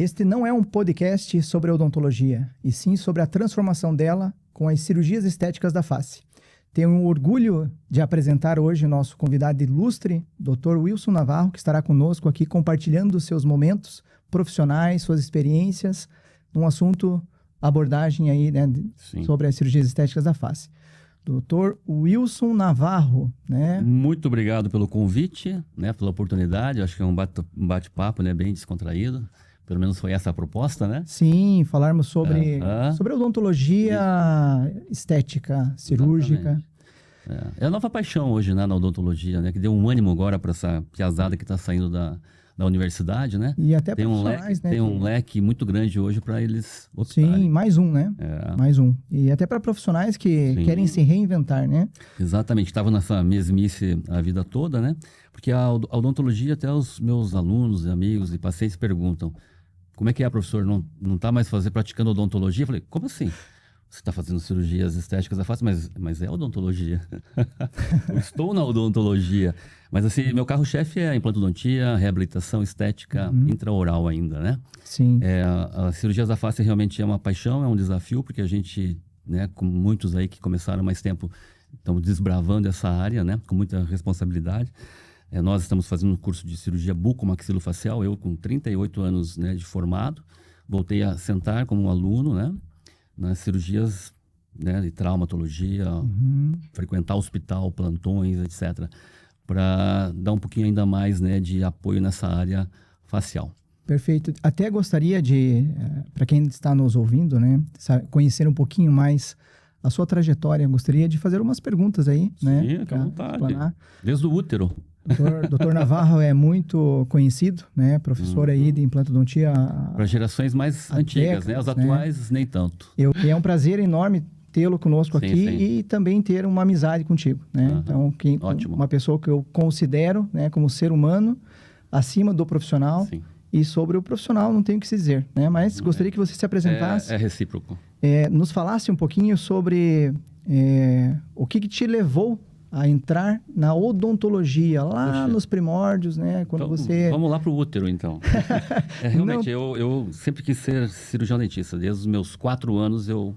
Este não é um podcast sobre odontologia, e sim sobre a transformação dela com as cirurgias estéticas da face. Tenho o orgulho de apresentar hoje o nosso convidado ilustre, Dr. Wilson Navarro, que estará conosco aqui compartilhando os seus momentos profissionais, suas experiências, num assunto, abordagem aí, né, sobre as cirurgias estéticas da face. Dr. Wilson Navarro, né? Muito obrigado pelo convite, né, pela oportunidade. Acho que é um bate-papo, né, bem descontraído. Pelo menos foi essa a proposta, né? Sim, falarmos sobre odontologia estética, cirúrgica. É a nova paixão hoje, né, na odontologia, né? Que deu um ânimo agora para essa piazada que está saindo da universidade, né? E até profissionais, né? Tem um leque muito grande hoje para eles optarem. Sim, mais um, né? Mais um. E até para profissionais que querem se reinventar, né? Exatamente. Estava nessa mesmice a vida toda, né? Porque a odontologia, até os meus alunos, amigos e pacientes perguntam: como é que é, professor? Não está mais praticando odontologia? Eu falei: como assim? Você está fazendo cirurgias estéticas da face, mas é odontologia. Eu estou na odontologia. Mas assim, meu carro-chefe é implantodontia, reabilitação estética intraoral ainda, né? Sim. As cirurgias da face realmente é uma paixão, é um desafio, porque a gente, né, com muitos aí que começaram mais tempo, estão desbravando essa área, né, com muita responsabilidade. Nós estamos fazendo um curso de cirurgia bucomaxilofacial, eu com 38 anos, né, de formado, voltei a sentar como um aluno, né, nas cirurgias, né, de traumatologia, frequentar hospital, plantões, etc., para dar um pouquinho ainda mais, né, de apoio nessa área facial. Perfeito. Até gostaria de, para quem está nos ouvindo, né, conhecer um pouquinho mais a sua trajetória. Gostaria de fazer umas perguntas aí, né? Sim, fica à vontade. Desde o útero. Dr. Navarro é muito conhecido, né? Professor aí de implantodontia. Para gerações mais antigas, né? As atuais, nem tanto. E é um prazer enorme tê-lo conosco aqui sim. E também ter uma amizade contigo, né? Então, Ótimo. Uma pessoa que eu considero, né, como ser humano, acima do profissional. Sim. E sobre o profissional não tenho o que se dizer, né? Mas gostaria que você se apresentasse. É recíproco. Nos falasse um pouquinho sobre o que te levou a entrar na odontologia, lá nos primórdios, né? Quando então, você... Vamos lá para o útero, então. Realmente, eu sempre quis ser cirurgião dentista. Desde os meus 4 anos, eu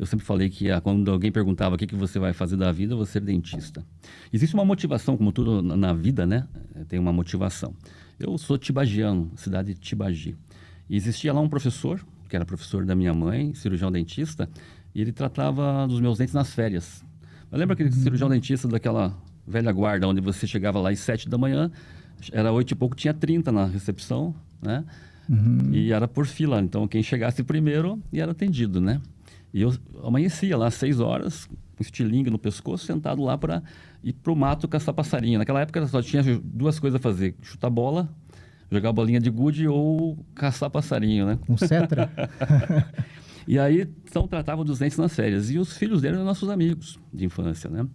sempre falei que quando alguém perguntava o que você vai fazer da vida, eu vou ser dentista. Existe uma motivação, como tudo na vida, né? Tem uma motivação. Eu sou tibagiano, cidade de Tibagi. E existia lá um professor, que era professor da minha mãe, cirurgião dentista, e ele tratava dos meus dentes nas férias. Eu lembro aquele cirurgião dentista daquela velha guarda, onde você chegava lá às 7 da manhã, era 8 e pouco, tinha 30 na recepção, né? E era por fila, então quem chegasse primeiro era atendido, né? E eu amanhecia lá às 6 horas, com estilingue no pescoço, sentado lá para ir pro mato caçar passarinho. Naquela época só tinha 2 coisas a fazer: chutar bola, jogar bolinha de gude ou caçar passarinho, né? Com cetra. E aí, então, tratavam dos dentes nas férias. E os filhos dele eram nossos amigos de infância, né?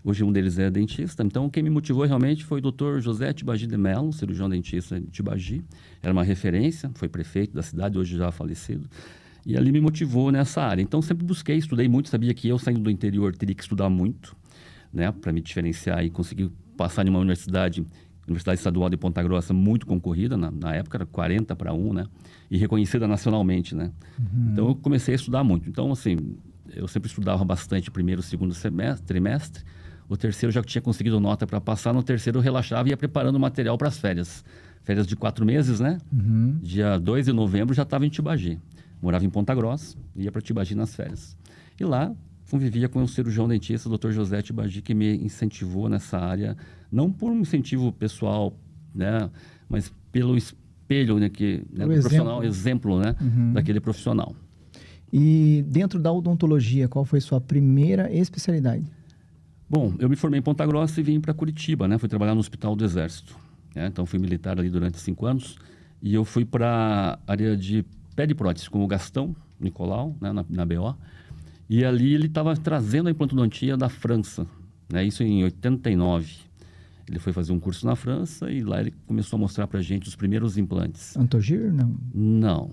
Hoje um deles é dentista. Então, quem me motivou realmente foi o Dr. José Tibagi de Mello, cirurgião dentista de Tibagi. Era uma referência, foi prefeito da cidade, hoje já falecido. E ali me motivou nessa área. Então, sempre busquei, estudei muito. Sabia que eu, saindo do interior, teria que estudar muito, né? Para me diferenciar e conseguir passar em uma Universidade Estadual de Ponta Grossa, muito concorrida, na época era 40 para 1, né? E reconhecida nacionalmente, né? Então eu comecei a estudar muito. Então, assim, eu sempre estudava bastante primeiro, segundo trimestre. O terceiro já tinha conseguido nota para passar, no terceiro eu relaxava e ia preparando material para as férias. Férias de 4 meses, né? Dia 2 de novembro já estava em Tibagi. Morava em Ponta Grossa, ia para Tibagi nas férias. E lá convivia com o cirurgião dentista, o Dr. José Tibagi, que me incentivou nessa área, não por um incentivo pessoal, né, mas pelo espelho, né, do profissional, exemplo, né, daquele profissional. E dentro da odontologia, qual foi sua primeira especialidade? Bom, eu me formei em Ponta Grossa e vim para Curitiba, né, fui trabalhar no Hospital do Exército. Né, então fui militar ali durante 5 anos e eu fui para a área de pé de prótese com o Gastão Nicolau, né, na BO. E ali ele estava trazendo a implantodontia da França, né? Isso em 89. Ele foi fazer um curso na França e lá ele começou a mostrar para a gente os primeiros implantes. Antogir, não?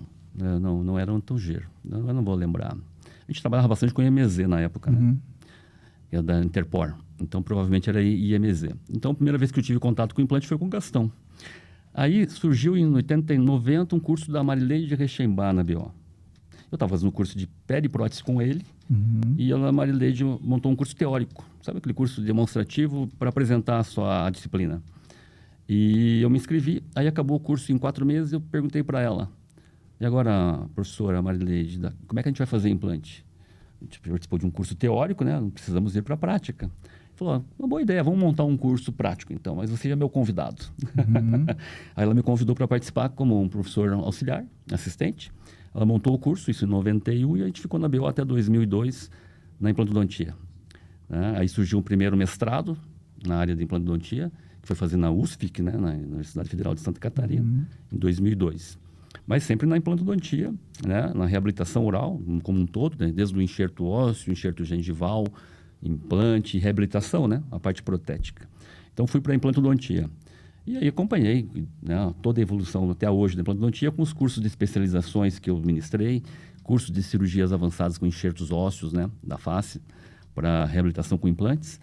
Não era Antogir. Eu não vou lembrar. A gente trabalhava bastante com IMZ na época, né? Que é da Interpor. Então, provavelmente era IMZ. Então, a primeira vez que eu tive contato com o implante foi com o Gastão. Aí surgiu em 90 um curso da Marileide Rechenbach na BO. Eu estava fazendo um curso de periprótese com ele, e a Marileide montou um curso teórico. Sabe aquele curso demonstrativo para apresentar só a disciplina? E eu me inscrevi, aí acabou o curso em 4 meses, eu perguntei para ela, e agora, professora Marileide, como é que a gente vai fazer implante? A gente participou de um curso teórico, né? Não precisamos ir para a prática. Falou, uma boa ideia, vamos montar um curso prático então, mas você é meu convidado. Aí ela me convidou para participar como um professor auxiliar, assistente. Ela montou o curso, isso em 91, e a gente ficou na BO até 2002, na implantodontia. Né? Aí surgiu o primeiro mestrado na área de implantodontia, que foi fazer na USFIC, né? Na Universidade Federal de Santa Catarina, em 2002. Mas sempre na implantodontia, né? Na reabilitação oral, como um todo, né? Desde o enxerto ósseo, enxerto gengival, implante, reabilitação, né? A parte protética. Então, fui para a implantodontia. E aí acompanhei, né, toda a evolução até hoje da implantodontia com os cursos de especializações que eu ministrei, cursos de cirurgias avançadas com enxertos ósseos, né, da face, para reabilitação com implantes.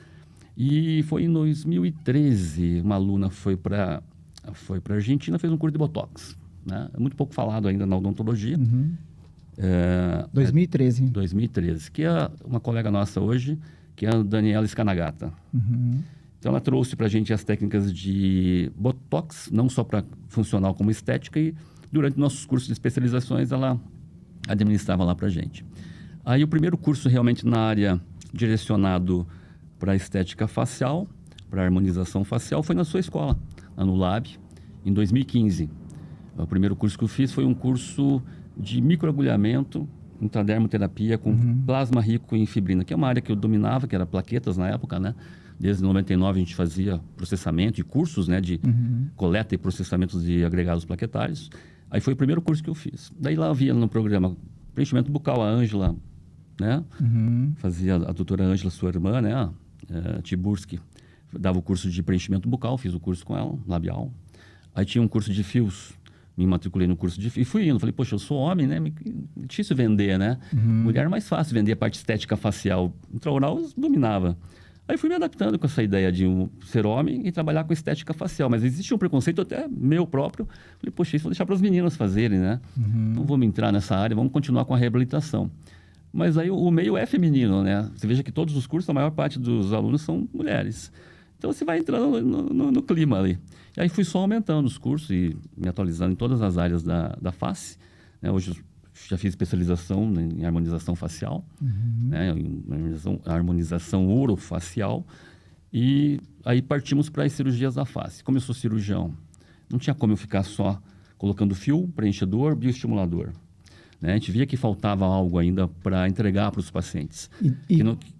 E foi em 2013, uma aluna foi para a Argentina, fez um curso de Botox. Né? É muito pouco falado ainda na odontologia. 2013. 2013, que é uma colega nossa hoje, que é a Daniela Scanagata. Então, ela trouxe para a gente as técnicas de Botox, não só para funcional como estética, e durante nossos cursos de especializações, ela administrava lá para a gente. Aí, o primeiro curso realmente na área direcionado para a estética facial, para a harmonização facial, foi na sua escola, lá no Lab, em 2015. O primeiro curso que eu fiz foi um curso de microagulhamento, intradermoterapia com plasma rico em fibrina, que é uma área que eu dominava, que era plaquetas na época, né? Desde 99 a gente fazia processamento e cursos, né, de coleta e processamento de agregados plaquetários. Aí foi o primeiro curso que eu fiz. Daí lá havia no programa preenchimento bucal, a Ângela, né? Fazia a doutora Ângela, sua irmã, né? A Tiburski, dava o curso de preenchimento bucal, fiz o curso com ela, labial. Aí tinha um curso de fios, me matriculei no curso de fios. E fui indo, falei, poxa, eu sou homem, né? Difícil vender, né? Mulher é mais fácil vender a parte estética facial. Intraoral eu dominava. Aí fui me adaptando com essa ideia de ser homem e trabalhar com estética facial. Mas existe um preconceito até meu próprio. Falei, poxa, isso vou deixar para as meninas fazerem, né? Não vamos entrar nessa área, vamos continuar com a reabilitação. Mas aí o meio é feminino, né? Você veja que todos os cursos, a maior parte dos alunos são mulheres. Então você vai entrando no clima ali. E aí fui só aumentando os cursos e me atualizando em todas as áreas da face. Né? Hoje já fiz especialização em harmonização facial, né? Em harmonização orofacial. E aí partimos para as cirurgias da face. Como eu sou cirurgião, não tinha como eu ficar só colocando fio, preenchedor, bioestimulador. Né? A gente via que faltava algo ainda para entregar para os pacientes.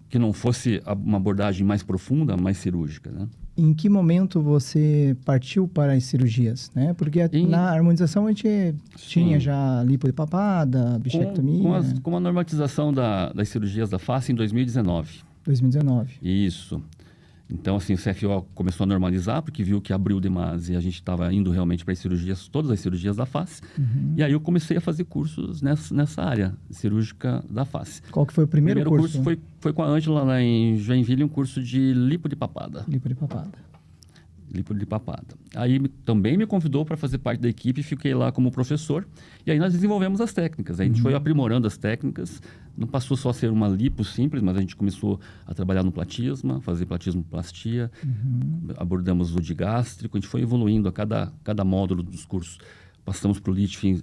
Que não fosse uma abordagem mais profunda, mais cirúrgica, né? Em que momento você partiu para as cirurgias, né? Porque na harmonização a gente tinha já lipo de papada, bichectomia... Com a normatização das cirurgias da face em 2019. 2019. Isso. Então, assim, o CFO começou a normalizar, porque viu que abriu demais e a gente estava indo realmente para as cirurgias, todas as cirurgias da face. E aí eu comecei a fazer cursos nessa área cirúrgica da face. Qual que foi o primeiro curso? Foi com a Ângela lá em Joinville, um curso de lipo de papada. Lipo de papada. Lipo de papada. Aí também me convidou para fazer parte da equipe, fiquei lá como professor. E aí nós desenvolvemos as técnicas. Aí a gente foi aprimorando as técnicas. Não passou só a ser uma lipo simples, mas a gente começou a trabalhar no platisma, fazer platismoplastia. Abordamos o digástrico. A gente foi evoluindo a cada módulo dos cursos. Passamos para o lifting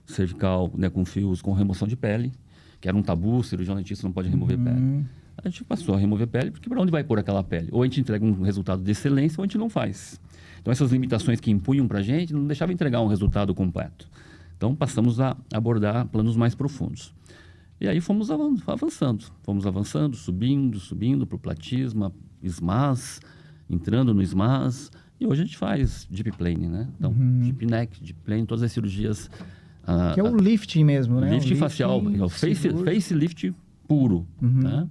cervical, né, com fios, com remoção de pele, que era um tabu, cirurgião dentista não pode remover pele. A gente passou a remover pele, porque para onde vai pôr aquela pele? Ou a gente entrega um resultado de excelência, ou a gente não faz. Então, essas limitações que impunham para a gente não deixavam entregar um resultado completo. Então, passamos a abordar planos mais profundos. E aí fomos avançando, subindo para o platisma, SMAS, entrando no SMAS. E hoje a gente faz deep plane, né? Então, deep neck, deep plane, todas as cirurgias... que é o lifting mesmo, né? Lifting facial, é o facelift puro, né?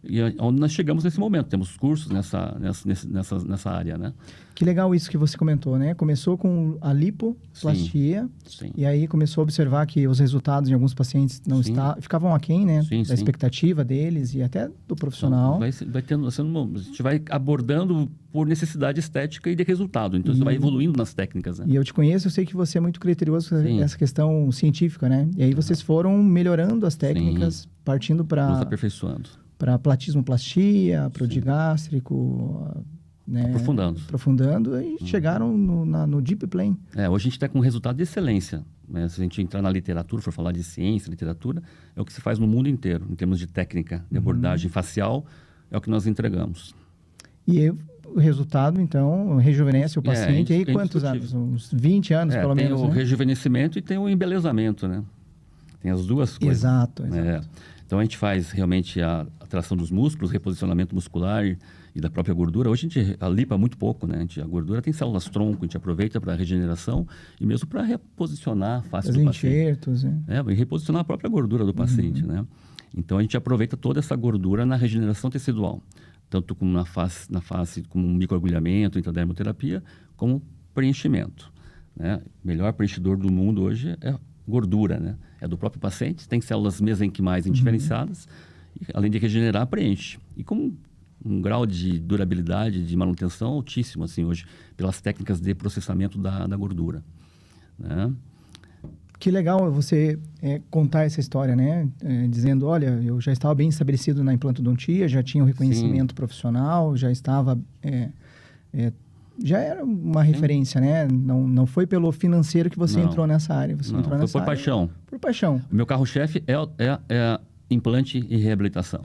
E onde nós chegamos nesse momento, temos cursos nessa área, né? Que legal isso que você comentou, né? Começou com a lipoplastia, Sim. E aí começou a observar que os resultados em alguns pacientes não ficavam aquém, né? Da expectativa deles e até do profissional. Então, a gente vai abordando por necessidade estética e de resultado. Então, você vai evoluindo nas técnicas, né? E eu te conheço, eu sei que você é muito criterioso nessa questão científica, né? E aí vocês foram melhorando as técnicas, partindo para... Nos aperfeiçoando. Para platismoplastia, prodigástrico, né? Aprofundando e chegaram no Deep Plane. Hoje a gente está com um resultado de excelência. Né? Se a gente entrar na literatura, for falar de ciência, literatura, é o que se faz no mundo inteiro, em termos de técnica, de abordagem facial, é o que nós entregamos. E o resultado, então, rejuvenesce o paciente aí quantos anos? Uns 20 anos, pelo menos, tem o rejuvenescimento e tem o embelezamento, né? Tem as duas coisas. Exato. Então, a gente faz realmente a tração dos músculos, reposicionamento muscular e da própria gordura. Hoje a gente lipa muito pouco, né? A gordura tem células-tronco, a gente aproveita para regeneração e mesmo para reposicionar a face do paciente. Enxertos, e reposicionar a própria gordura do paciente, né? Então, a gente aproveita toda essa gordura na regeneração tecidual. Tanto como na face como microagulhamento, intradermoterapia, como preenchimento. Né? O melhor preenchidor do mundo hoje é gordura, né? É do próprio paciente, tem células mesenquimais indiferenciadas, e, além de regenerar, preenche. E com um grau de durabilidade, de manutenção altíssimo, assim, hoje, pelas técnicas de processamento da gordura. Né? Que legal você contar essa história, né? Dizendo, olha, eu já estava bem estabelecido na implantodontia, já tinha o reconhecimento profissional, já estava... já era uma referência, né? Não foi pelo financeiro que você entrou nessa área. Você entrou nessa foi por paixão. Por paixão. O meu carro-chefe é implante e reabilitação.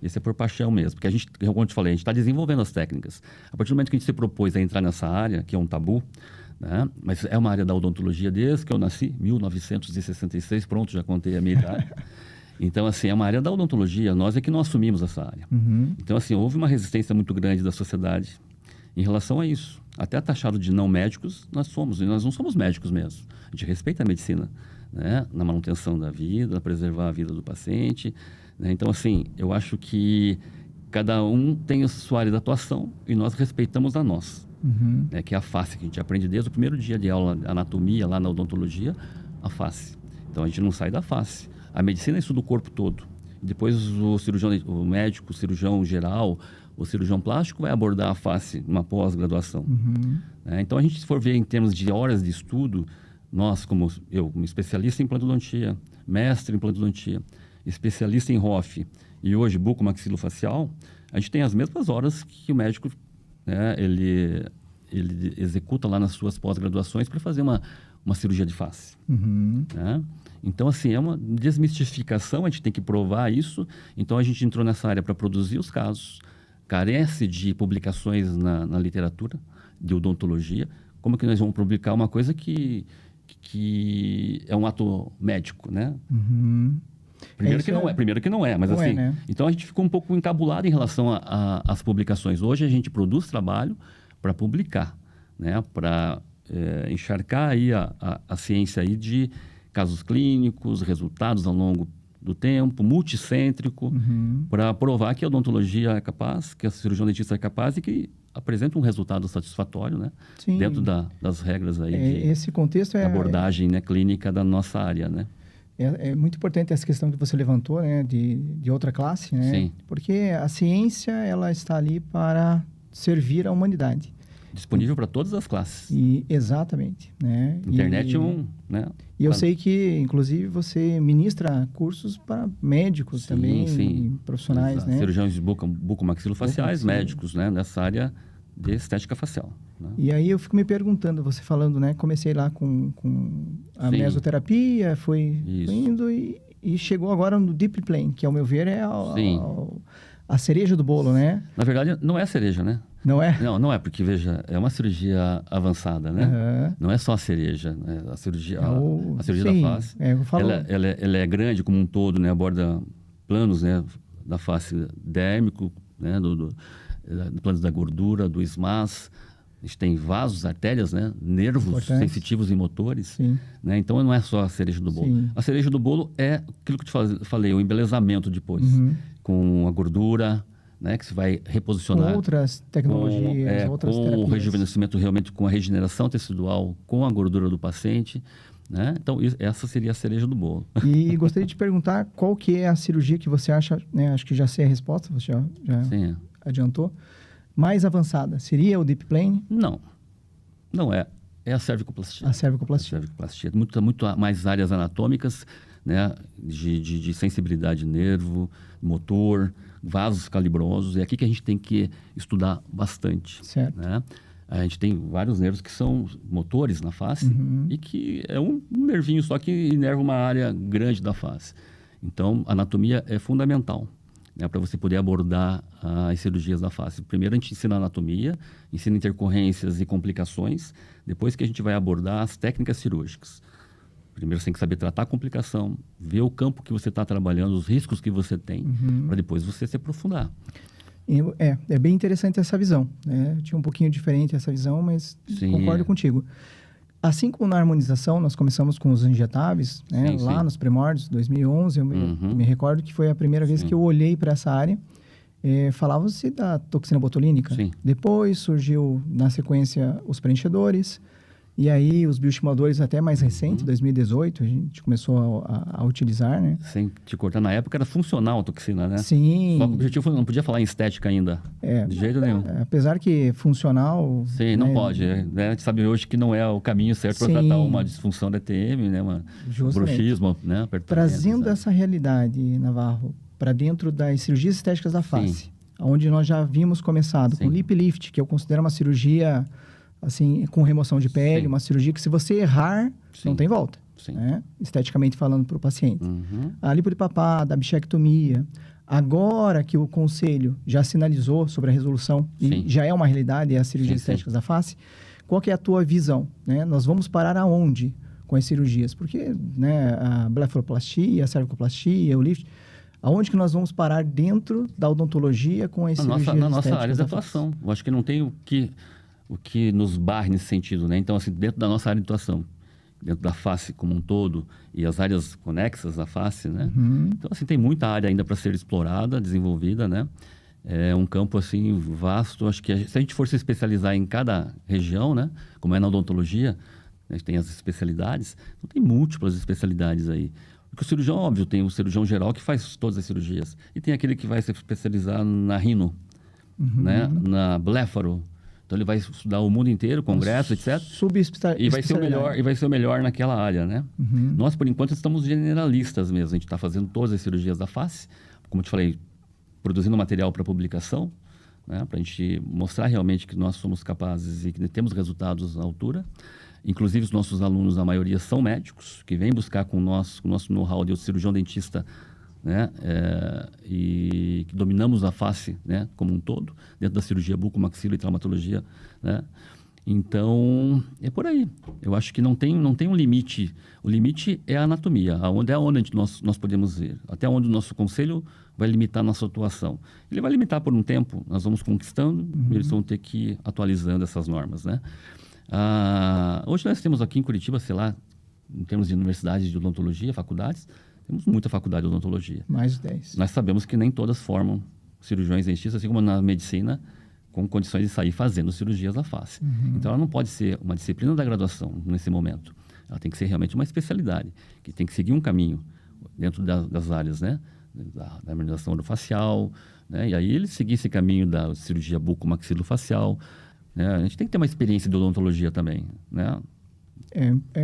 Esse é por paixão mesmo. Porque a gente, como eu te falei, a gente está desenvolvendo as técnicas. A partir do momento que a gente se propôs a entrar nessa área, que é um tabu, né? Mas é uma área da odontologia desde que eu nasci, 1966, pronto, já contei a minha idade. Então, assim, é uma área da odontologia, nós é que não assumimos essa área. Então, assim, houve uma resistência muito grande da sociedade em relação a isso. Até taxado de não médicos, nós somos. E nós não somos médicos mesmo. A gente respeita a medicina, né? Na manutenção da vida, na preservar a vida do paciente. Né? Então, assim, eu acho que cada um tem a sua área de atuação e nós respeitamos a nossa. Né? Que é a face, que a gente aprende desde o primeiro dia de aula de anatomia, lá na odontologia, a face. Então, a gente não sai da face. A medicina estuda o corpo todo. Depois, o médico, o cirurgião geral, o cirurgião plástico vai abordar a face numa pós-graduação. Então, a gente, se for ver em termos de horas de estudo, nós, como especialista em implantodontia, mestre em implantodontia, especialista em ROF e hoje bucomaxilofacial, a gente tem as mesmas horas que o médico, né, ele executa lá nas suas pós-graduações para fazer uma cirurgia de face. Né? Então, assim, é uma desmistificação, a gente tem que provar isso. Então, a gente entrou nessa área para produzir os casos, carece de publicações na literatura de odontologia. Como que nós vamos publicar uma coisa que é um ato médico, né? Primeiro que não é, mas não assim... né? Então, a gente ficou um pouco encabulado em relação às publicações. Hoje, a gente produz trabalho para publicar, né? Para encharcar aí a ciência aí de casos clínicos, resultados ao longo do tempo, multicêntrico, para provar que a odontologia é capaz, que a cirurgião dentista é capaz e que apresenta um resultado satisfatório, né? Sim. Dentro das regras aí esse contexto abordagem né, clínica da nossa área, né? É muito importante essa questão que você levantou, né? De outra classe, né? Sim. Porque a ciência, ela está ali para servir a humanidade. Disponível para todas as classes. Exatamente, né? Internet né? E eu sei que, inclusive, você ministra cursos para médicos também, profissionais, exato. Né? Cirurgiões bucomaxilofaciais, médicos, né? Nessa área de estética facial. Né? E aí eu fico me perguntando, você falando, né? Comecei lá com a mesoterapia, foi indo e chegou agora no Deep Plane, que, ao meu ver, é a cereja do bolo, né? Na verdade, não é a cereja, né? Não é? Não é, porque, veja, é uma cirurgia avançada, né? Não é só a cereja, né? A cirurgia da face. Eu falo... ela é grande como um todo, né? Aborda planos, né? Da face dérmico, né? Do planos da gordura, do SMAS. A gente tem vasos, artérias, né? Nervos sensitivos e motores. Né? Então, não é só a cereja do bolo. A cereja do bolo é aquilo que eu te falei, o embelezamento depois. com a gordura, né? Que se vai reposicionar. Com outras tecnologias, outras com terapias. o rejuvenescimento, realmente com a regeneração tecidual, com a gordura do paciente, né? Então, essa seria a cereja do bolo. E gostaria de te perguntar qual que é a cirurgia que você acha, né? Acho que já sei a resposta, você já Sim. adiantou. Mais avançada, seria o Deep Plane? Não é. É a cervicoplastia. A cervicoplastia. A cervicoplastia. Muito mais áreas anatômicas, né? De sensibilidade de nervo, motor, vasos calibrosos. É aqui que a gente tem que estudar bastante. Certo. Né? A gente tem vários nervos que são motores na face e que é um nervinho só que inerva uma área grande da face. Então, a anatomia é fundamental, né, para você poder abordar as cirurgias da face. Primeiro, a gente ensina a anatomia, ensina intercorrências e complicações. Depois que a gente vai abordar as técnicas cirúrgicas. Primeiro, você tem que saber tratar a complicação, ver o campo que você está trabalhando, os riscos que você tem, para depois você se aprofundar. É bem interessante essa visão, né? Tinha um pouquinho diferente essa visão, mas Sim, concordo contigo. Assim como na harmonização, nós começamos com os injetáveis, né? Sim, lá sim. nos primórdios, 2011, eu me recordo que foi a primeira vez que eu olhei para essa área. Falava-se da toxina botulínica. Sim. Depois surgiu, na sequência, os preenchedores. E aí, os bioestimuladores até mais recente, 2018, a gente começou a utilizar, né? Sem te cortar, na época era funcional a toxina, né? Sim. Só que o objetivo não podia falar em estética ainda, de jeito nenhum. Apesar que funcional... Sim, não pode. Né? A gente sabe hoje que não é o caminho certo para tratar uma disfunção da ETM, né? Bruxismo, né? Trazendo essa realidade, Navarro, para dentro das cirurgias estéticas da face, onde nós já vimos começado com lip lift, que eu considero uma cirurgia... assim, com remoção de pele, uma cirurgia que se você errar, não tem volta, né? Esteticamente falando para o paciente. A lipo de papada, a bichectomia. Agora que o conselho já sinalizou sobre a resolução e já é uma realidade, é as cirurgias estéticas da face, qual que é a tua visão, né? Nós vamos parar aonde com as cirurgias? Porque, né, a blefaroplastia, a cervicoplastia, o lift... Aonde que nós vamos parar dentro da odontologia com as cirurgias estéticas? Na nossa área de atuação. Eu acho que não tem o que nos barre nesse sentido, né? Então, assim, dentro da nossa área de atuação, dentro da face como um todo e as áreas conexas à face, né? Então, assim, tem muita área ainda para ser explorada, desenvolvida, né? É um campo, assim, vasto. Acho que se a gente for se especializar em cada região, né? Como é na odontologia, a gente tem as especialidades, então tem múltiplas especialidades aí. Porque o cirurgião, óbvio, tem o cirurgião geral que faz todas as cirurgias. E tem aquele que vai se especializar na rino, né? Na blefaro. Então, ele vai estudar o mundo inteiro, congresso, etc. E vai ser o melhor naquela área, né? Nós, por enquanto, estamos generalistas mesmo. A gente está fazendo todas as cirurgias da face. Como eu te falei, produzindo material para publicação, né? Para a gente mostrar realmente que nós somos capazes e que temos resultados à altura. Inclusive, os nossos alunos, a maioria, são médicos, que vêm buscar com o nosso know-how de cirurgião dentista, né? E que dominamos a face, né? Como um todo, dentro da cirurgia bucomaxilo e traumatologia, né? Então, é por aí. Eu acho que não tem um limite. O limite é a anatomia, aonde nós podemos ir. Até onde o nosso conselho vai limitar a nossa atuação. Ele vai limitar por um tempo, nós vamos conquistando, e eles vão ter que ir atualizando essas normas, né? Hoje nós temos aqui em Curitiba, sei lá, em termos de universidades de odontologia, faculdades, temos muita faculdade de odontologia. Mais de 10. Nós sabemos que nem todas formam cirurgiões dentistas, assim como na medicina, com condições de sair fazendo cirurgias da face. Então, ela não pode ser uma disciplina da graduação nesse momento. Ela tem que ser realmente uma especialidade, que tem que seguir um caminho dentro das áreas, né? Da harmonização orofacial, né? E aí ele seguir esse caminho da cirurgia bucomaxilofacial, né? A gente tem que ter uma experiência de odontologia também, né?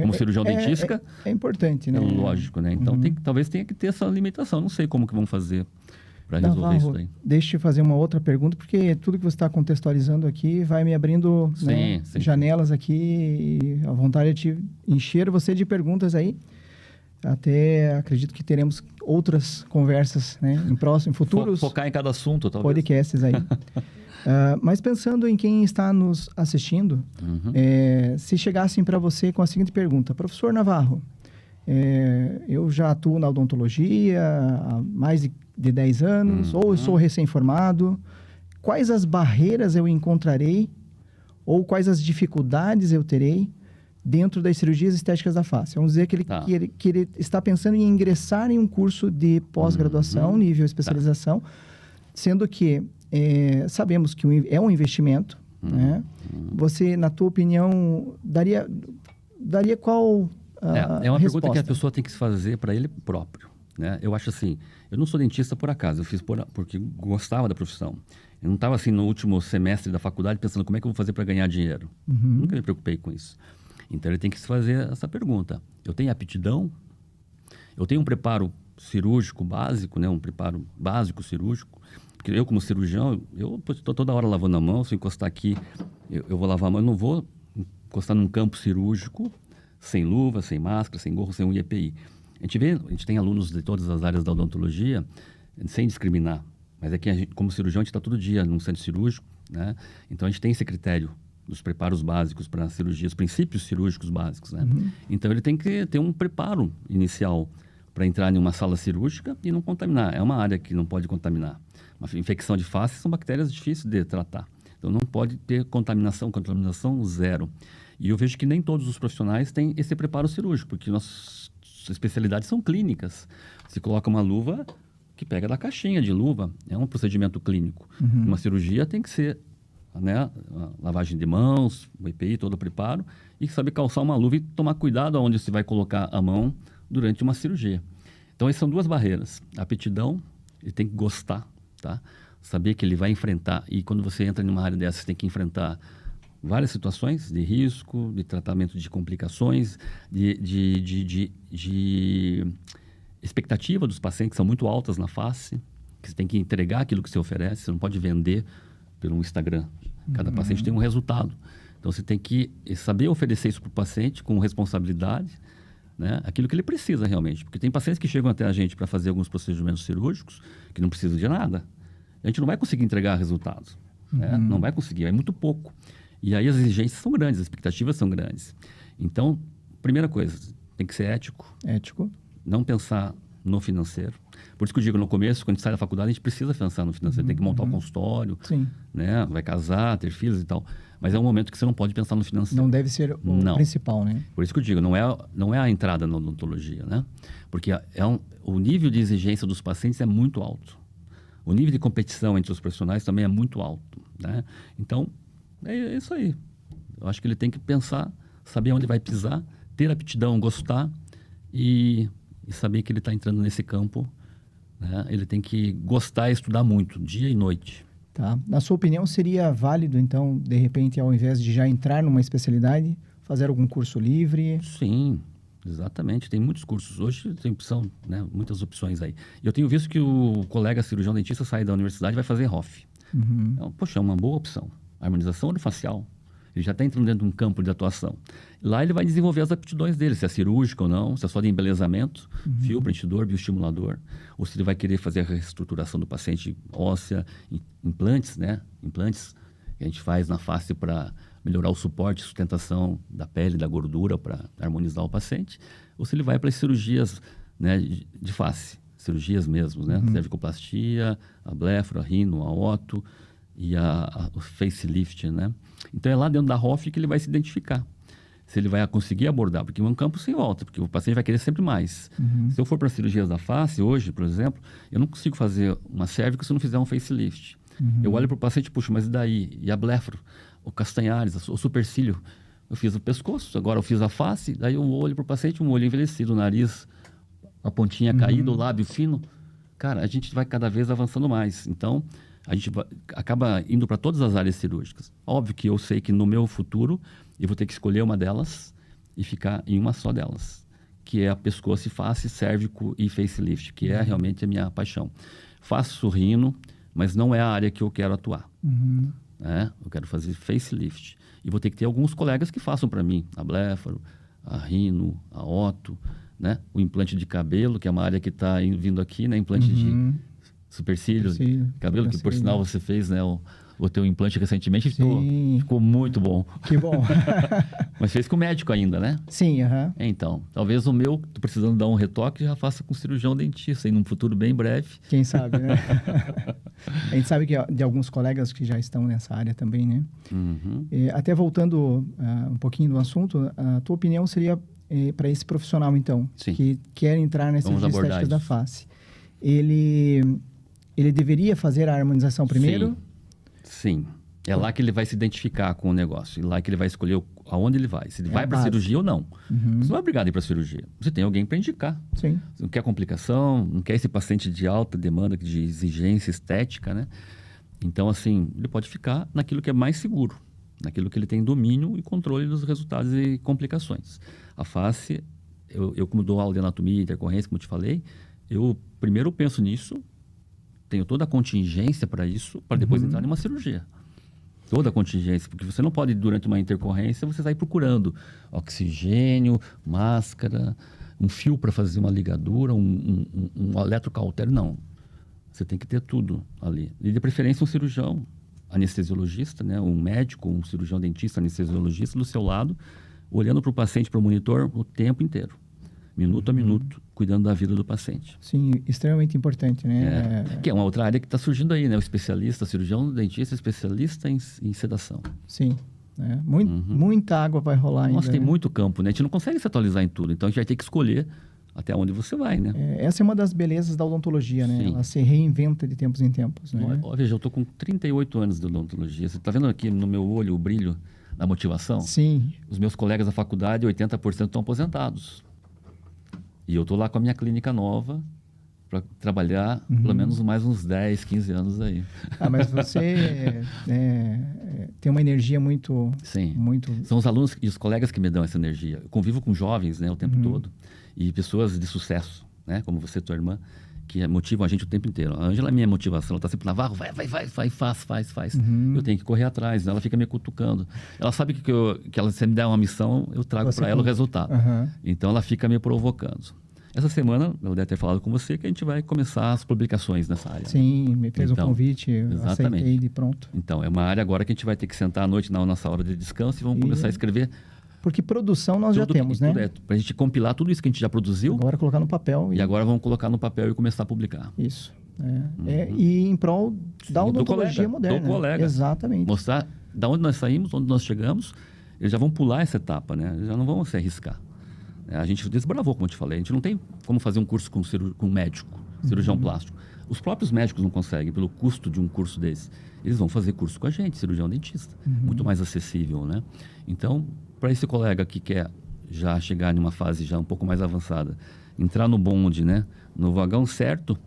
Como cirurgião dentista. É importante, né? É lógico, né? Então, talvez tenha que ter essa limitação. Não sei como que vão fazer para resolver isso daí. Deixa eu fazer uma outra pergunta, porque tudo que você está contextualizando aqui vai me abrindo janelas aqui e a vontade de encher você de perguntas aí. Até acredito que teremos outras conversas, né, em futuros... Focar em cada assunto, talvez. Podcasts aí. Mas pensando em quem está nos assistindo, se chegassem para você com a seguinte pergunta: Professor Navarro, eu já atuo na odontologia há mais de 10 anos, ou eu sou recém-formado, quais as barreiras eu encontrarei ou quais as dificuldades eu terei dentro das cirurgias estéticas da face. Vamos dizer que ele está pensando em ingressar em um curso de pós-graduação, nível especialização, sendo que sabemos que é um investimento, né? Você, na tua opinião, daria qual é uma resposta? Pergunta que a pessoa tem que se fazer para ele próprio, né? Eu acho assim, eu não sou dentista por acaso, eu fiz porque gostava da profissão. Eu não estava assim no último semestre da faculdade pensando como é que eu vou fazer para ganhar dinheiro. Nunca me preocupei com isso. Então ele tem que se fazer essa pergunta. Eu tenho aptidão? Eu tenho um preparo cirúrgico básico, né? Um preparo básico cirúrgico? Porque eu, como cirurgião, eu estou toda hora lavando a mão. Se eu encostar aqui, eu vou lavar a mão. Eu não vou encostar num campo cirúrgico sem luva, sem máscara, sem gorro, sem um EPI. A gente tem alunos de todas as áreas da odontologia, sem discriminar. Mas é que, como cirurgião, a gente está todo dia num centro cirúrgico, né? Então, a gente tem esse critério dos preparos básicos para a cirurgia, os princípios cirúrgicos básicos, né? Então, ele tem que ter um preparo inicial para entrar em uma sala cirúrgica e não contaminar. É uma área que não pode contaminar. Uma infecção de face são bactérias difíceis de tratar. Então, não pode ter contaminação zero. E eu vejo que nem todos os profissionais têm esse preparo cirúrgico, porque nossas especialidades são clínicas. Você coloca uma luva que pega da caixinha de luva, é um procedimento clínico. Uma cirurgia tem que ser, né, a lavagem de mãos, o EPI, todo o preparo, e saber calçar uma luva e tomar cuidado aonde você vai colocar a mão durante uma cirurgia. Então, essas são duas barreiras. A aptidão, ele tem que gostar, tá? Saber que ele vai enfrentar, e quando você entra numa área dessa, você tem que enfrentar várias situações de risco, de tratamento de complicações, de expectativa dos pacientes que são muito altas na face, que você tem que entregar aquilo que você oferece, você não pode vender pelo Instagram. Cada paciente tem um resultado. Então, você tem que saber oferecer isso para o paciente com responsabilidade, né? Aquilo que ele precisa realmente. Porque tem pacientes que chegam até a gente para fazer alguns procedimentos cirúrgicos que não precisam de nada. A gente não vai conseguir entregar resultados. Né? Não vai conseguir, é muito pouco. E aí as exigências são grandes, as expectativas são grandes. Então, primeira coisa, tem que ser ético. Ético. Não pensar no financeiro. Por isso que eu digo, no começo, quando a gente sai da faculdade, a gente precisa pensar no financeiro. Tem que montar um consultório, né? Vai casar, ter filhos e tal. Mas é um momento que você não pode pensar no financeiro. Não deve ser o principal, né? Por isso que eu digo, não é a entrada na odontologia, né? Porque o nível de exigência dos pacientes é muito alto. O nível de competição entre os profissionais também é muito alto, né? Então, é isso aí. Eu acho que ele tem que pensar, saber onde vai pisar, ter aptidão, gostar e saber que ele está entrando nesse campo, né? Ele tem que gostar e estudar muito, dia e noite. Tá. Na sua opinião, seria válido, então, de repente, ao invés de já entrar numa especialidade, fazer algum curso livre? Sim, exatamente. Tem muitos cursos. Hoje tem opção, né? Muitas opções aí. Eu tenho visto que o colega cirurgião dentista sai da universidade e vai fazer ROF. Então, poxa, é uma boa opção. Harmonização orofacial. Ele já está entrando dentro de um campo de atuação. Lá ele vai desenvolver as aptidões dele, se é cirúrgico ou não, se é só de embelezamento, fio, preenchidor, bioestimulador, ou se ele vai querer fazer a reestruturação do paciente óssea, implantes, né? Implantes que a gente faz na face para melhorar o suporte e sustentação da pele, da gordura, para harmonizar o paciente, ou se ele vai para as cirurgias, né, de face, cirurgias mesmo, né? Cervicoplastia, a blefaro, a rino, a oto e o facelift, né? Então, é lá dentro da ROF que ele vai se identificar. Se ele vai conseguir abordar, porque é um campo sem volta, porque o paciente vai querer sempre mais. Se eu for para cirurgias da face, hoje, por exemplo, eu não consigo fazer uma cérvica se eu não fizer um facelift. Eu olho para o paciente, puxa, mas e daí? E a blefaro? O castanhares, o supercílio? Eu fiz o pescoço, agora eu fiz a face, daí eu olho para o paciente, um olho envelhecido, o nariz, a pontinha caída, o lábio fino. Cara, a gente vai cada vez avançando mais. Então, a gente acaba indo para todas as áreas cirúrgicas. Óbvio que eu sei que no meu futuro eu vou ter que escolher uma delas e ficar em uma só delas, que é a pescoço e face, cérvico e facelift, que é realmente a minha paixão. Faço rino, mas não é a área que eu quero atuar. Né? Eu quero fazer facelift. E vou ter que ter alguns colegas que façam para mim, a blefaro, a rino, a oto, né? O implante de cabelo, que é uma área que está vindo aqui, né? Implante de supercílio, cabelo, que por sinal você fez, né? botei um implante recentemente e ficou muito bom. Que bom. Mas fez com o médico ainda, né? Sim, aham. Então, talvez o meu, tô precisando dar um retoque, já faça com cirurgião dentista, em um futuro bem breve. Quem sabe, né? A gente sabe que de alguns colegas que já estão nessa área também, né? Uhum. Até voltando um pouquinho do assunto, a tua opinião seria para esse profissional, então, Sim. que quer entrar nas Vamos cirurgias abordar estéticas da isso. face. Ele deveria fazer a harmonização primeiro? Sim. É lá que ele vai se identificar com o negócio. E lá que ele vai escolher aonde ele vai. Se ele É vai a para base. cirurgia ou não. Uhum. Você não é obrigado a ir para cirurgia. Você tem alguém para indicar. Sim. Você não quer complicação, não quer esse paciente de alta demanda, de exigência estética, né? Então, assim, ele pode ficar naquilo que é mais seguro. Naquilo que ele tem domínio e controle dos resultados e complicações. A face, eu como dou aula de anatomia e intercorrência, como eu te falei, eu primeiro penso nisso, tenho toda a contingência para isso, para depois entrar numa cirurgia. Toda a contingência, porque você não pode, durante uma intercorrência, você sair procurando oxigênio, máscara, um fio para fazer uma ligadura, um eletrocautério, não. Você tem que ter tudo ali. E de preferência um cirurgião, anestesiologista, né? Um médico, um cirurgião dentista, anestesiologista do seu lado, olhando para o paciente, para o monitor, o tempo inteiro. Minuto a minuto, cuidando da vida do paciente. Sim, extremamente importante, né? Que é uma outra área que está surgindo aí, né? O especialista, cirurgião dentista, especialista em sedação. Sim. Muita água vai rolar ainda. Nossa, tem muito campo, né? A gente não consegue se atualizar em tudo. Então, a gente vai ter que escolher até onde você vai, né? Essa é uma das belezas da odontologia, né? Sim. Ela se reinventa de tempos em tempos, né? Veja, eu estou com 38 anos de odontologia. Você está vendo aqui no meu olho o brilho da motivação? Sim. Os meus colegas da faculdade, 80% estão aposentados. E eu estou lá com a minha clínica nova para trabalhar pelo menos mais uns 10, 15 anos aí. Mas você tem uma energia muito... Sim. muito... São os alunos e os colegas que me dão essa energia. Eu convivo com jovens, né, o tempo todo. E pessoas de sucesso, né, como você, tua irmã, que motivam a gente o tempo inteiro. A Ângela é minha motivação. Ela está sempre Navarro, vai, faz. Eu tenho que correr atrás. Ela fica me cutucando. Ela sabe que ela, se me der uma missão, eu trago para ela o resultado. Então, ela fica me provocando. Essa semana, eu deve ter falado com você que a gente vai começar as publicações nessa área. Sim, me fez um convite, eu exatamente. aceitei de pronto. Então, é uma área agora que a gente vai ter que sentar à noite na nossa hora de descanso e vamos começar a escrever. Porque produção nós já temos, né? Para a gente compilar tudo isso que a gente já produziu. Agora colocar no papel. E agora vamos colocar no papel e começar a publicar. Isso. E em prol da odontologia moderna. Do colega. Exatamente. Mostrar da onde nós saímos, onde nós chegamos. Eles já vão pular essa etapa, né? Eles já não vão se arriscar. A gente desbravou, como eu te falei. A gente não tem como fazer um curso com um médico, cirurgião plástico. Os próprios médicos não conseguem, pelo custo de um curso desse. Eles vão fazer curso com a gente, cirurgião dentista. Muito mais acessível, né? Então, para esse colega que quer já chegar numa fase já um pouco mais avançada, entrar no bonde, né? No vagão certo,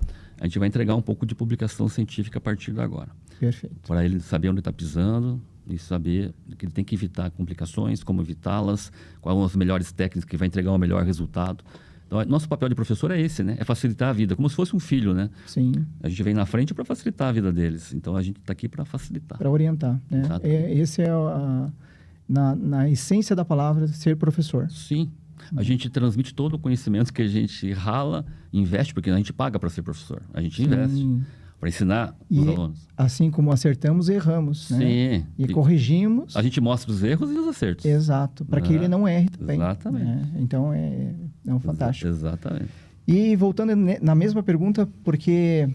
a gente vai entregar um pouco de publicação científica a partir de agora. Perfeito. Para ele saber onde está pisando e saber que ele tem que evitar complicações, como evitá-las, quais são as melhores técnicas que vai entregar o melhor resultado. Então, nosso papel de professor é esse, né? É facilitar a vida, como se fosse um filho, né? Sim. A gente vem na frente para facilitar a vida deles. Então, a gente está aqui para facilitar. Para orientar, né? Esse é na essência da palavra, ser professor. Sim. A gente transmite todo o conhecimento que a gente rala, investe, porque a gente paga para ser professor. A gente investe para ensinar os alunos. Assim como acertamos, erramos, né? Sim. E corrigimos. A gente mostra os erros e os acertos. Exato, para que ele não erre também. Exatamente. Né? Então, é um fantástico. Exatamente. E voltando na mesma pergunta, porque